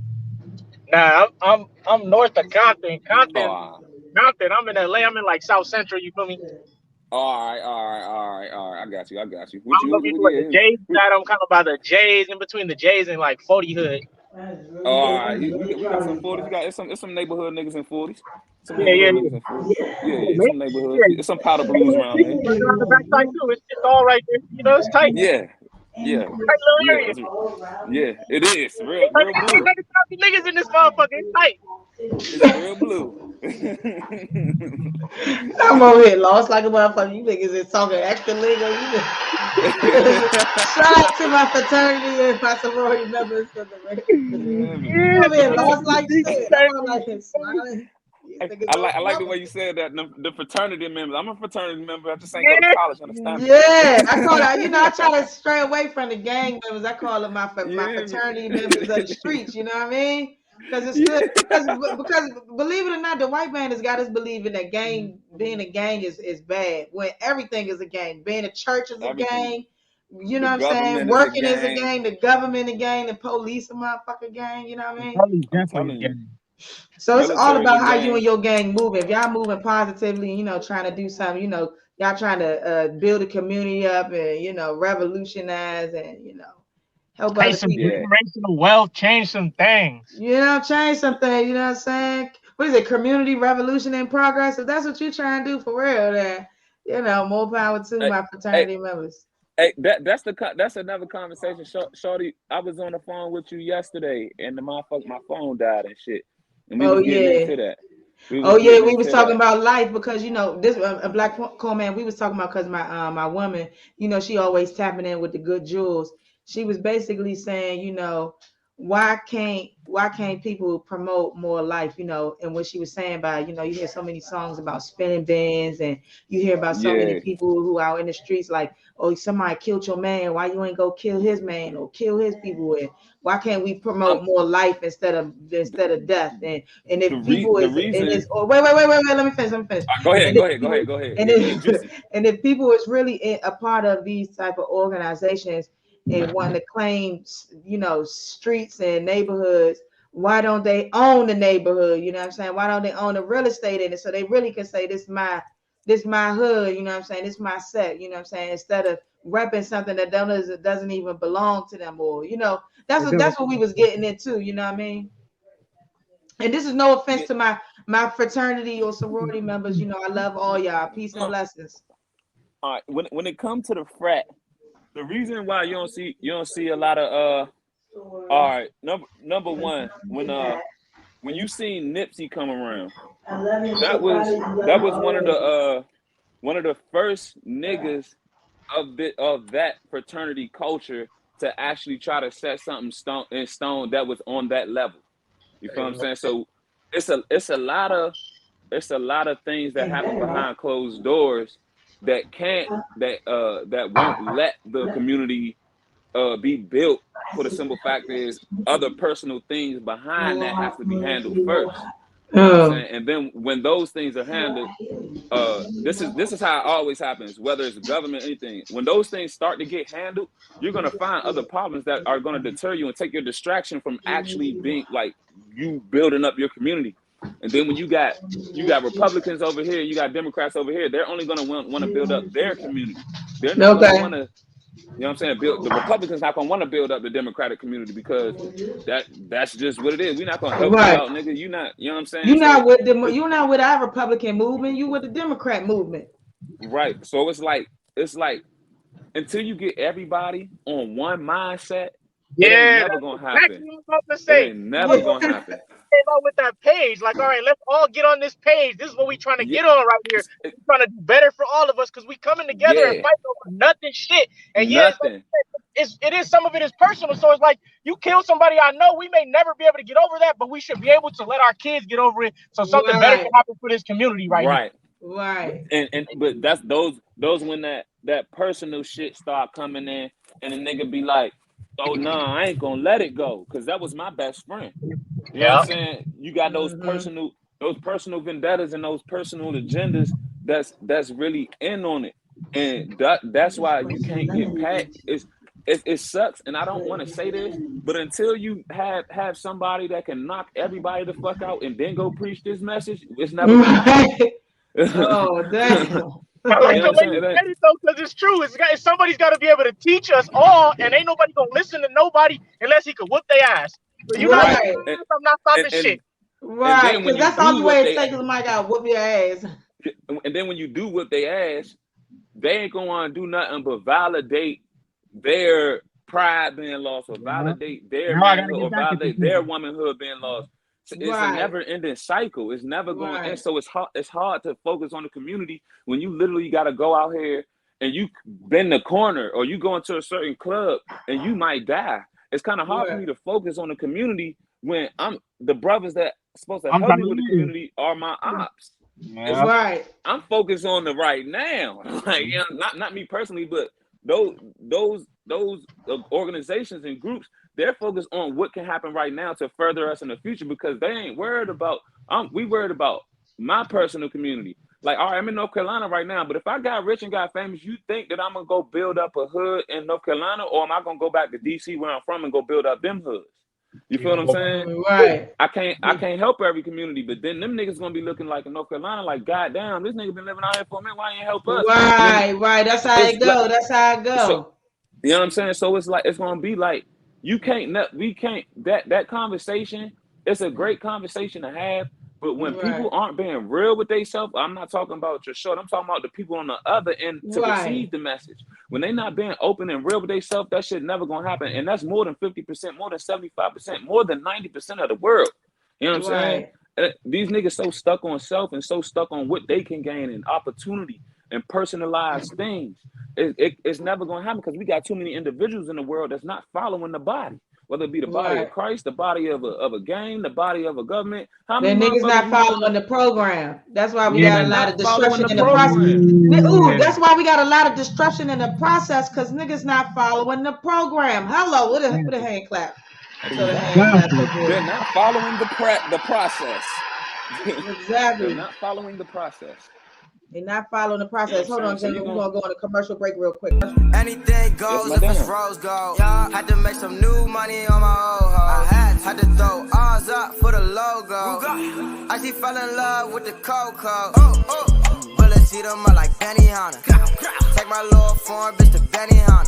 Nah, I'm north of Compton. Oh, Compton. I'm in LA. I'm in like South Central. You feel me? all right, all right, all right, all right. I got you. I got you. I don't know if you know what the J's side. I'm kind of by the J's, in between the J's and like 40 Hood. All right, we got some 40s. We got it's some neighborhood niggas in 40s. Some Yeah, yeah, neighborhood yeah. niggas in 40s. Yeah, Yeah, yeah. man. Some neighborhoods. Yeah. It's some powder blues Neighborhood around street there. right around the backside too. It's all right there. You know, it's tight. Yeah, yeah, Tight little yeah. area. Yeah, it is It's like real there's blue. 200,000 niggas in this motherfucker. It's tight. It's real blue. I'm over here lost like a motherfucker. You niggas is talking extra lingo. Shout out to my fraternity and my sorority members for the Yeah, man. Yeah, I'm over here shout out lost to the like D shit. I'm over fraternity. like smiling. These Hey, niggas I don't like the know. way you said that. The fraternity members. I'm a fraternity member. I just ain't go to Yeah. college. Understand me? Yeah, I call it. You know, I try to stray away from the gang members. I call it my Yeah, fraternity members of the streets. You know what I mean? Because it's still because believe it or not, the white man has got us believing that gang being a gang is bad when everything is a gang. Being a church is a everything. gang. You The know what I'm saying? government is a Working is a gang. gang. The government a gang. The police a motherfucking gang. You know what I mean? Probably I'm definitely telling you, getting. So it's all military's a about how you gang. and your gang moving. If y'all moving positively, you know, trying to do something, you know, y'all trying to build a community up and you know revolutionize and you know help Hey, other some people. Yeah, generational wealth, change some things. You know, change something. You know what I'm saying? What is it? Community revolution in progress. If that's what you're trying to do for real, then you know, more power to hey, my hey, fraternity members. hey, that's another conversation. Shorty, I was on the phone with you yesterday, and my phone died and shit, and we Oh was getting yeah. into that. We Oh was yeah, getting we was into talking that. about life because you know this a black coal man. We was talking about because my woman, you know, she always tapping in with the good jewels. She was basically saying, you know, why can't people promote more life, you know? And what she was saying by, you know, you hear so many songs about spinning bins, and you hear about so many Yeah, people who out in the streets like, oh, somebody killed your man, why you ain't go kill his man or kill his people? And why can't we I'm promote more life instead of death? And if people the is and reason. it's oh wait, let me finish. Go And ahead, if go ahead, go people ahead, go ahead. and Get if juicy. and if people is really a part of these type of organizations and want to claim, you know, streets and neighborhoods, why don't they own the neighborhood? You know what I'm saying? Why don't they own the real estate in it so they really can say this my hood? You know what I'm saying? This my set. You know what I'm saying? Instead of repping something that doesn't even belong to them, or you know, that's what we was getting into. You know what I mean? And this is no offense Yeah. to my fraternity or sorority members. You know, I love all y'all. Peace and blessings. All right. When it comes to the frat, the reason why you don't see a lot of all right, number one, when you seen Nipsey come around, that was one of the first niggas of that fraternity culture to actually try to set something in stone that was on that level. You feel what I'm saying? So it's a lot of things that happen behind closed doors that won't let the community be built, for the simple fact is other personal things behind that has to be handled first. You know what I'm Oh, saying? And then when those things are handled, this is how it always happens, whether it's government, anything. When those things start to get handled, you're gonna find other problems that are gonna deter you and take your distraction from actually being like you building up your community. And then when you got Republicans over here, you got Democrats over here, they're only gonna want to build up their community. They're not gonna okay. want to, you know what I'm saying? The Republicans not gonna want to build up the Democratic community because that's just what it is. We're not gonna help you Right. out, nigga. You not, you know what I'm saying? You're So not with the it's you're not with our Republican movement. You with the Democrat movement. right. So it's like until you get everybody on one mindset, it ain't Yeah, never that's gonna exactly happen. what I'm about to It say. ain't I never was Yeah. gonna gonna happen. came out with that page. Like, all right, let's all get on this page. This is what we trying to Yeah, get on right here. it- We're trying to do better for all of us because we coming together and yeah, fighting over nothing shit. And yeah, it's like nothing. it is some of it is personal. So it's like you kill somebody I know, we may never be able to get over that, but we should be able to let our kids get over it so something better can happen for this community right here. Right. But that's those when that personal shit start coming in and the nigga be like, oh no, I ain't gonna let it go because that was my best friend. You know what I'm saying? You got those personal vendettas and those personal agendas that's really in on it. And that's why you can't get packed. It sucks, and I don't want to say this, but until you have somebody that can knock everybody the fuck out and then go preach this message, it's never gonna happen. Oh, damn. I like the way you said it though, because it's true. Somebody's got to be able to teach us all, and ain't nobody gonna listen to nobody unless he could whoop their ass. So you're not I'm not stopping shit. Right, because that's the only way it takes somebody got whoop your ass. And then when you do whoop their ass, they ain't gonna want to do nothing but validate their pride being lost, or validate their manhood, or validate their womanhood being lost. So it's a never-ending cycle. It's never going to end. So it's hard to focus on the community when you literally got to go out here and you bend the corner, or you go into a certain club and you might die. It's kind of hard for me to focus on the community when the brothers that supposed to help me with the community are my ops. Yeah. I'm focused on the right now. Like, you know, not me personally, but those organizations and groups, they're focused on what can happen right now to further us in the future, because they ain't worried about we worried about my personal community. Like, all right, I'm in North Carolina right now, but if I got rich and got famous, you think that I'm gonna go build up a hood in North Carolina, or am I gonna go back to DC where I'm from and go build up them hoods? You feel what I'm saying? Right. I can't help every community, but then them niggas gonna be looking like in North Carolina, like, God damn, this nigga been living out here for a minute, why ain't help us? Right. That's how it go. That's how it go. So, you know what I'm saying? So it's gonna be like, that conversation, it's a great conversation to have, but when people aren't being real with themselves, I'm not talking about your short, I'm talking about the people on the other end to receive the message. When they not being open and real with themselves, that shit never gonna happen. And that's more than 50%, more than 75%, more than 90% of the world. You know what I'm saying? These niggas so stuck on self and so stuck on what they can gain and opportunity and personalized things. It's never gonna happen because we got too many individuals in the world that's not following the body. Whether it be the body of Christ, the body of a gang, the body of a government. How many niggas not following the program? That's why we got a lot of destruction in the process. That's why we got a lot of destruction in the process, because niggas not following the program. Hello, with a hand clap. They're not following the process. Exactly. They're not following the process. They're not following the process. Hold on, Jimmy. We're gonna go on a commercial break real quick. Anything goes if it's rose gold. Yeah. Had to make some new money on my old hoe. I had to throw ours up for the logo. I see fell in love with the cocoa. Bullets eat them up like Benihana. Take my little foreign bitch to Benihana.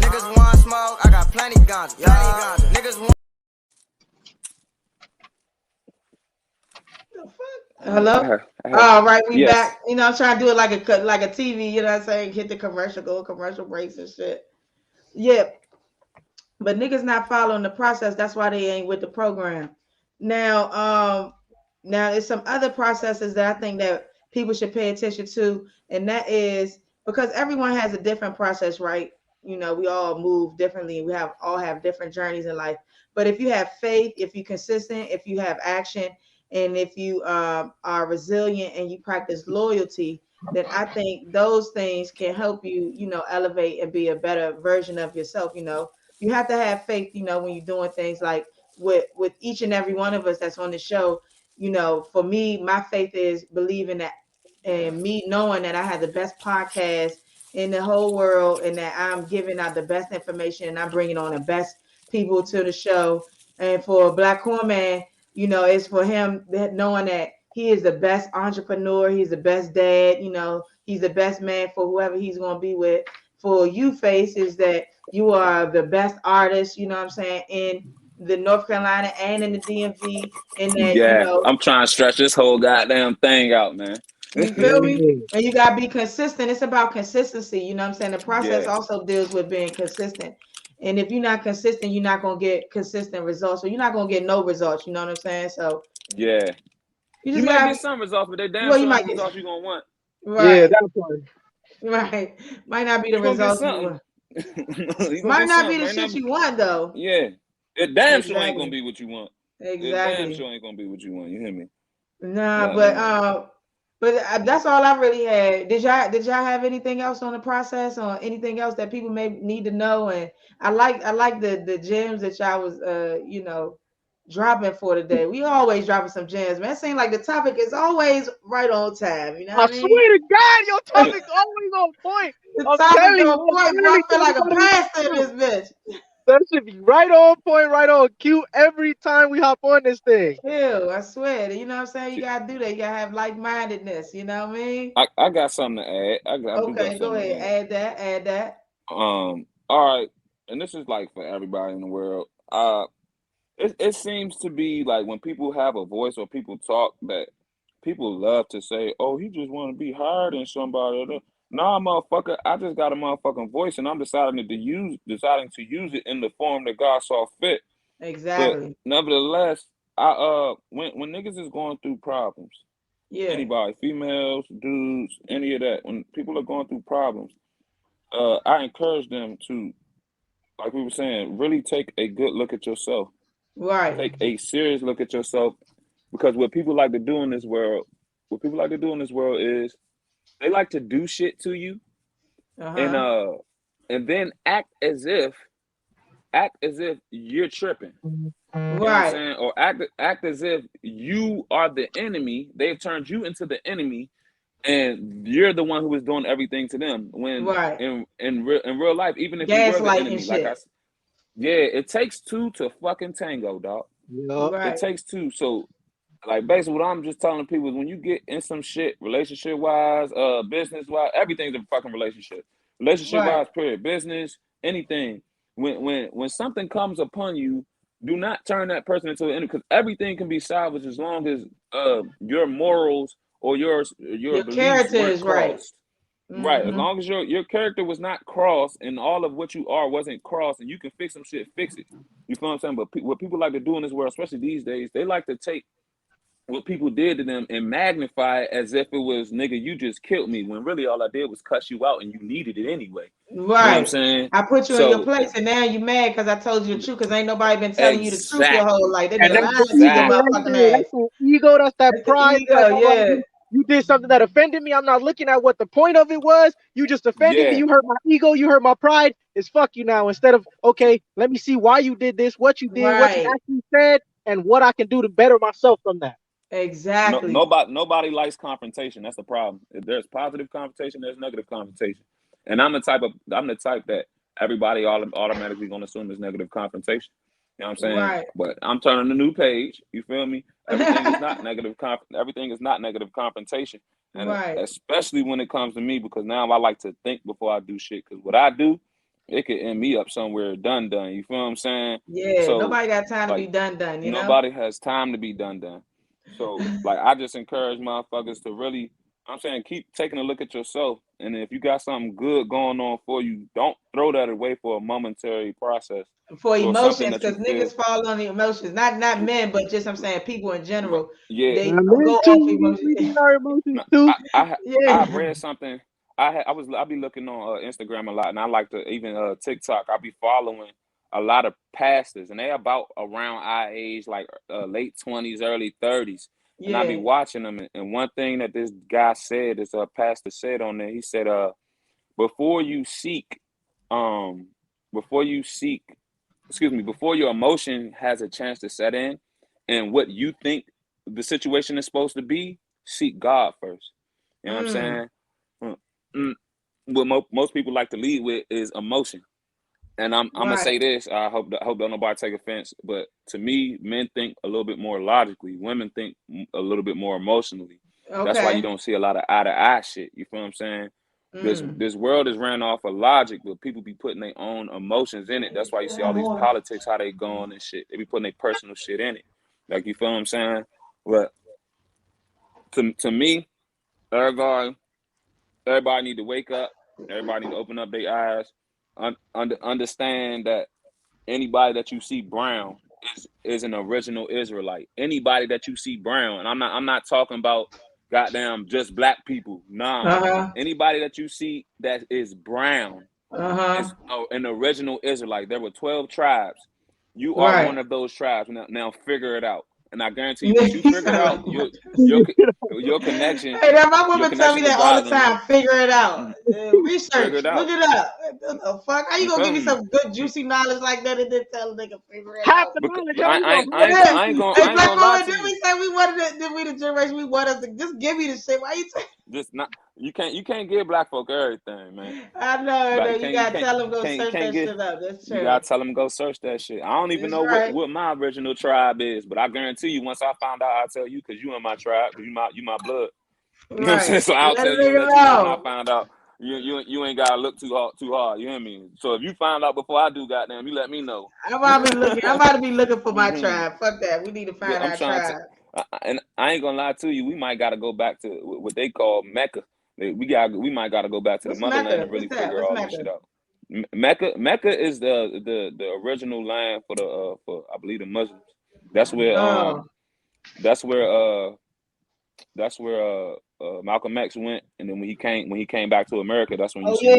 Niggas want smoke, I got plenty guns. Niggas want. Hello? All right, we back. You know, I'm trying to do it like a TV, you know what I'm saying? Hit the commercial, go commercial breaks and shit. Yeah. But niggas not following the process. That's why they ain't with the program. Now there's some other processes that I think that people should pay attention to, and that is because everyone has a different process, right? You know, we all move differently. We all have different journeys in life. But if you have faith, if you're consistent, if you have action, and if you are resilient and you practice loyalty, then I think those things can help you, you know, elevate and be a better version of yourself. You know, you have to have faith, you know, when you're doing things like with each and every one of us that's on the show. You know, for me, my faith is believing that, and me knowing that I have the best podcast in the whole world, and that I'm giving out the best information, and I'm bringing on the best people to the show. And for Black Corn Man, you know, it's for him that knowing that he is the best entrepreneur, he's the best dad, you know, he's the best man for whoever he's going to be with. For you, Face, is that you are the best artist, you know what I'm saying, in the North Carolina and in the DMV. And that, you know, I'm trying to stretch this whole goddamn thing out, man. You feel me? And you got to be consistent. It's about consistency, you know what I'm saying? The process also deals with being consistent. And if you're not consistent, you're not gonna get consistent results, or you're not gonna get no results. You know what I'm saying? So Yeah. you You just might gotta get some results, but they damn well, you sure ain't might the get results you're gonna want. Yeah, right, that part. right. Might not be the You're gonna get results you something. want. You're gonna Might get not be something. the Might not shit be. you want though. Yeah. It damn sure ain't gonna Exactly. be what you want. It damn Exactly. sure ain't gonna be what you want. You hear me? Nah, But but that's all I really had. Did y'all have anything else on the process, or anything else that people may need to know? And I like the gems that y'all was dropping for today. We always dropping some gems, man. It seems like the topic is always right on time. You know I what I mean? swear to God, your topic's always on point. The I'm topic telling you, on I point, boy. I literally feel thought like a about it. pastor in this bitch. That should be right on point, right on cue every time we hop on this thing. Ew, I swear. You know what I'm saying? You gotta do that. You gotta have like-mindedness. You know what I mean? I got something to add. I do got Okay, go something to ahead. add. Add that. All right, and this is like for everybody in the world. It seems to be like when people have a voice or people talk that people love to say, "Oh, he just want to be higher than somebody." Nah, motherfucker, I just got a motherfucking voice, and I'm deciding to use it in the form that God saw fit. But Exactly. nevertheless, when niggas is going through problems, Yeah. anybody, females, dudes, any of that, when people are going through problems, I encourage them to, like we were saying, really take a good look at yourself. Right. Take a serious look at yourself, because what people like to do in this world, is they like to do shit to you and Uh-huh. uh and then act as if you're tripping. You know what I'm Right. saying? Or act as if you are the enemy. They've turned you into the enemy, and you're the one who is doing everything to them. When Right. in real life, even if you were the Gaslight and enemy, like shit. yeah, it takes two to fucking tango, dog. Yup. It Right. takes two. So, like, basically, what I'm just telling people is when you get in some shit, relationship wise, business wise, everything's a fucking relationship. Relationship Right. wise, period. Business, anything. When something comes upon you, do not turn that person into an enemy, because everything can be salvaged as long as your morals or your Your beliefs character weren't is right. crossed. Right. As Mm-hmm. long as your character was not crossed and all of what you are wasn't crossed, and you can fix some shit, fix it. You feel what I'm saying? But what people like to do in this world, especially these days, they like to take what people did to them and magnify it as if it was, nigga, you just killed me, when really all I did was cuss you out and you needed it anyway. You know what I'm Right. saying? I put you in your So place, and now you mad because I told you the truth, because ain't nobody been telling you the truth your whole exactly, life. They And been that's lying the to your ego right exactly, motherfucking there. ass. That's the ego. That's that That's the pride. Like, ego, all right, yeah. you did something that offended me. I'm not looking at what the point of it was. You just offended me. yeah. You hurt my ego. You hurt my pride. It's fuck you now. Instead of, okay, let me see why you did this, what you did, what you Right. actually said, and what I can do to better myself from that. No, Exactly. nobody likes confrontation. That's the problem. If there's positive confrontation, there's negative confrontation. And I'm the type that everybody automatically gonna assume is negative confrontation. You know what I'm saying? Right. But I'm turning a new page. You feel me? Everything is not negative confrontation. And Right. especially when it comes to me, because now I like to think before I do shit. Because what I do, it could end me up somewhere done. You feel what I'm saying? Yeah. So Nobody got time to be like done, you know? nobody has time to be done. So, like, I just encourage motherfuckers to really, I'm saying, keep taking a look at yourself. And if you got something good going on for you, don't throw that away for a momentary process For or something emotions, that you because feel. niggas fall on the emotions. Not men, but just I'm saying people in general. Yeah, They And go men off too, emotions. we need our emotions no, too. I Yeah. have read something. I be looking on Instagram a lot, and I like to even TikTok. I be following a lot of pastors, and they about around our age, like late 20s, early 30s. And I be Yeah. watching them, and one thing that this guy said, this pastor said on there, he said, before you seek, um, before you seek, excuse me, before your emotion has a chance to set in, and what you think the situation is supposed to be, seek God first. You know what I'm Mm. saying? Mm, mm. What most people like to lead with is emotion. And I'm gonna Right. say this. I hope don't nobody take offense, but to me, men think a little bit more logically. Women think a little bit more emotionally. That's why you Okay. don't see a lot of eye to eye shit. You feel what I'm saying? This Mm. this world is ran off of logic, but people be putting their own emotions in it. That's why you see all these politics, how they going and shit. They be putting their personal shit in it. Like, you feel what I'm saying? But to me, everybody need to wake up. Everybody need to open up their eyes. understand that anybody that you see brown is an original Israelite. Anybody that you see brown, and I'm not talking about goddamn just black people. Nah. Anybody that you see that is brown is an original Israelite. There were 12 tribes. You are one of those tribes. Now figure it out. And I guarantee you, once you figure it out, your connection. Hey, my woman tell me that all the time. Figure it out. Research. Look it up. What the fuck? How you gonna give me some good juicy knowledge like that and then tell a nigga figure it out? I ain't gonna lie to you. We say we wanted to we the generation we want us to just give me the shit. Why you just not? You can't give black folk everything, man. I know. You gotta tell them go search that shit up. That's true. You gotta tell them go search that shit. I don't even know what my original tribe is, but I guarantee you, once I found out, I'll tell you because you in my tribe, because you my blood. You know what I'm saying? So I'll tell you when I found out. You ain't gotta look too hard. You hear me? So if you find out before I do, goddamn, you let me know. I'm about to be looking for my tribe. Fuck that. We need to find our tribe. And I ain't gonna lie to you. We might gotta go back to what they call Mecca. We might gotta go back to the motherland and really figure all this shit out. Mecca is the original land for I believe the Muslims. That's where Malcolm X went, and then when he came back to America, that's when the Holy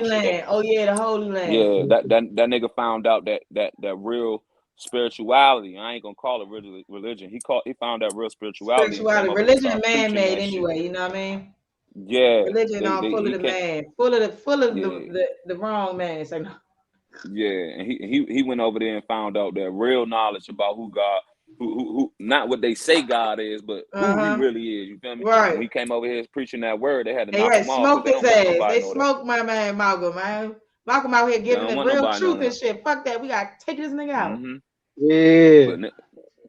Land. The Holy Land. Yeah, that nigga found out that real spirituality. I ain't gonna call it religion. He found that real spirituality. Religion man-made anyway. You know what I mean? Yeah. Religion full of the man, full of the wrong man. It's like, no. Yeah, and he went over there and found out that real knowledge about who God, who not what they say God is, but who he really is. You feel me? Right. When he came over here preaching that word, they had to knock him off. Smoked his ass. They smoked my man Malcolm, man. Malcolm out here giving the real truth and shit. Fuck that. We gotta take this nigga out. Yeah.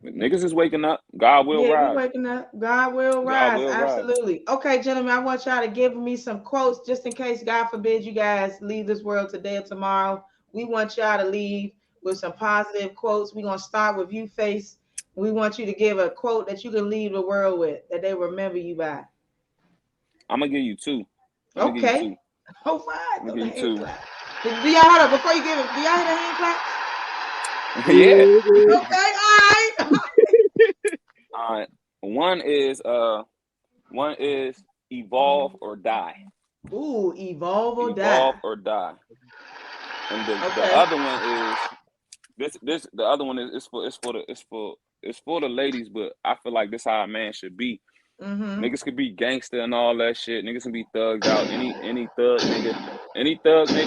But niggas is waking up. God will rise. Waking up. God will rise. Absolutely. Okay, gentlemen, I want y'all to give me some quotes just in case, God forbid, you guys leave this world today or tomorrow. We want y'all to leave with some positive quotes. We're going to start with you, Face. We want you to give a quote that you can leave the world with, that they remember you by. I'm going to give you two. Okay. Oh, fine. I'm going to give you two. Do y'all, hold up, before you give it, do y'all hear the hand clap? Yeah. Okay, all right. One is evolve or die. Ooh, evolve or die. Evolve or die. And the other one is the other one is for the ladies, but I feel like this how a man should be. Niggas could be gangster and all that shit. Niggas can be thugged out. Any thug nigga,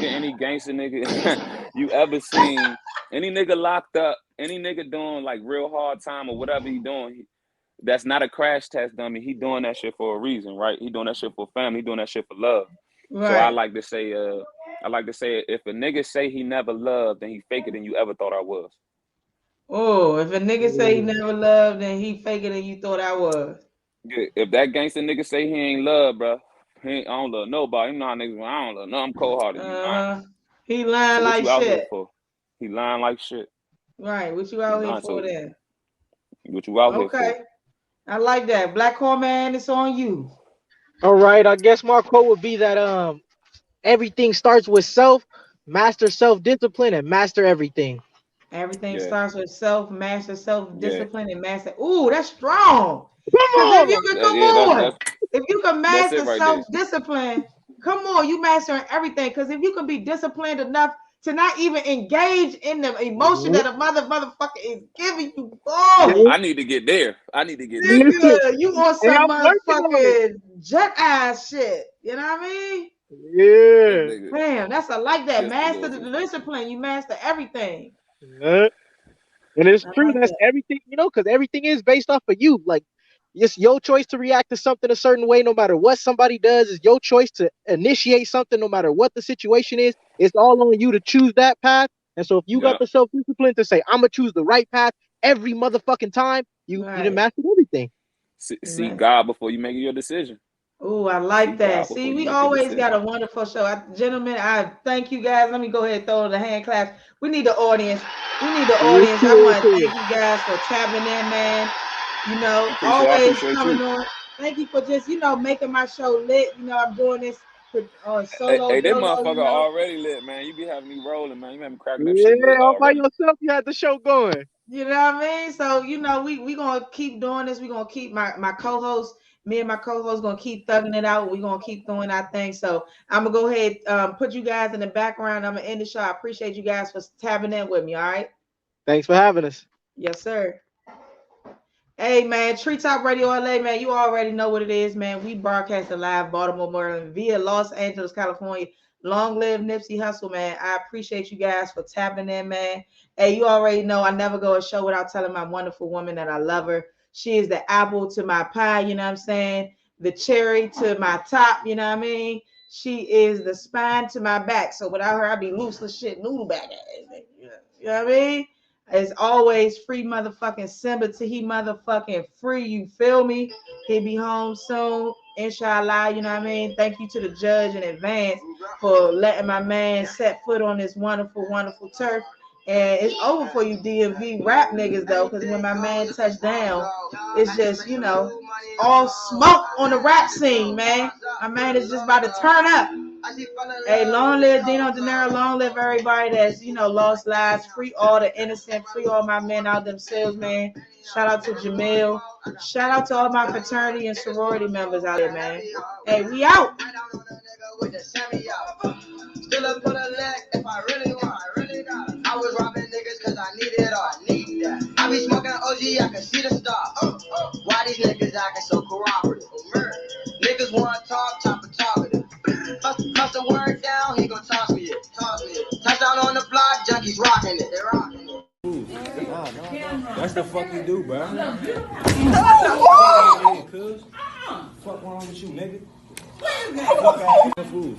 any gangster nigga you ever seen, any nigga locked up, any nigga doing like real hard time or whatever he doing, that's not a crash test dummy. He doing that shit for a reason, right? He doing that shit for family. He doing that shit for love. Right. So I like to say, if a nigga say he never loved, then he fake it than you ever thought I was. Oh, if a nigga say he never loved, then he fake it than you thought I was. Yeah, if that gangster nigga say he ain't love, bro, I don't love nobody. You know how niggas, I don't love no. I'm cold hearted. He lying like shit. He lying like shit. Right. What you out here for then? What you out here for? Okay. I like that. Black Core Man, it's on you. All right. I guess my quote would be that everything starts with self, master self-discipline, and master everything. Everything starts with self, master self-discipline, and master. Ooh, that's strong. If you can master self-discipline, come on, you mastering everything. Because if you can be disciplined enough to not even engage in the emotion that a motherfucker is giving you, I need to get there. You on some motherfucking jet ass shit. You know what I mean? Yeah. Damn, I like that. Master the discipline. You master everything. And it's true. That's everything, because everything is based off of you. Like, it's your choice to react to something a certain way, no matter what somebody does. It's your choice to initiate something, no matter what the situation is. It's all on you to choose that path. And so if you got the self-discipline to say, I'm going to choose the right path every motherfucking time, you done mastered everything. Seek God before you make your decision. Oh, I like that. See, we always got a wonderful show. Gentlemen, I thank you guys. Let me go ahead and throw the hand claps. We need the audience. I want to thank you guys for tapping in, man. Always coming on. Thank you for just, making my show lit. I'm doing this Solo Hey, this dolo, motherfucker you know. already lit, man. You be having me rolling, man. You have me cracking up shit Yeah, lit all by already. yourself, you had the show going. You know what I mean? So, you know, we gonna keep doing this. We gonna keep my co-host, me and my co-host gonna keep thugging it out. We gonna keep doing our thing. So I'm gonna go ahead, put you guys in the background. I'm gonna end the show. I appreciate you guys for tapping in with me. All right. Thanks for having us. Yes, sir. Hey man, Treetop Radio LA, man. You already know what it is, man. We broadcast live Baltimore, Maryland, via Los Angeles, California. Long live Nipsey Hussle, man. I appreciate you guys for tapping in, man. Hey, you already know I never go a show without telling my wonderful woman that I love her. She is the apple to my pie, you know what I'm saying? The cherry to my top, you know what I mean? She is the spine to my back. So without her, I'd be loose as shit, noodle back. You know what I mean? As always, free motherfucking Simba till he motherfucking free. You feel me? He'll be home soon. Inshallah, you know what I mean? Thank you to the judge in advance for letting my man set foot on this wonderful, wonderful turf. And it's over for you DMV rap niggas though, because when my man touched down, it's just, you know, all smoke on the rap scene, man. My man is just about to turn up. Hey, long live Dino De Niro, long live everybody that's, you know, lost lives. Free all the innocent, free all my men out themselves, man. Shout out to Jamil. Shout out to all my fraternity and sorority members out there, man. Hey, we out. Still up for the leg if I really want, I was robbing niggas cause I need it all, I need that. I be smoking OG, I can see the star. Why these niggas acting so cooperative? Niggas wanna talk talkative. Bust the word down, he gon' toss me it. Touchdown on the block, junkies rocking it. They rocking it. That's the fuck you do, bro. Fuck wrong with you, nigga? Fuck ass food.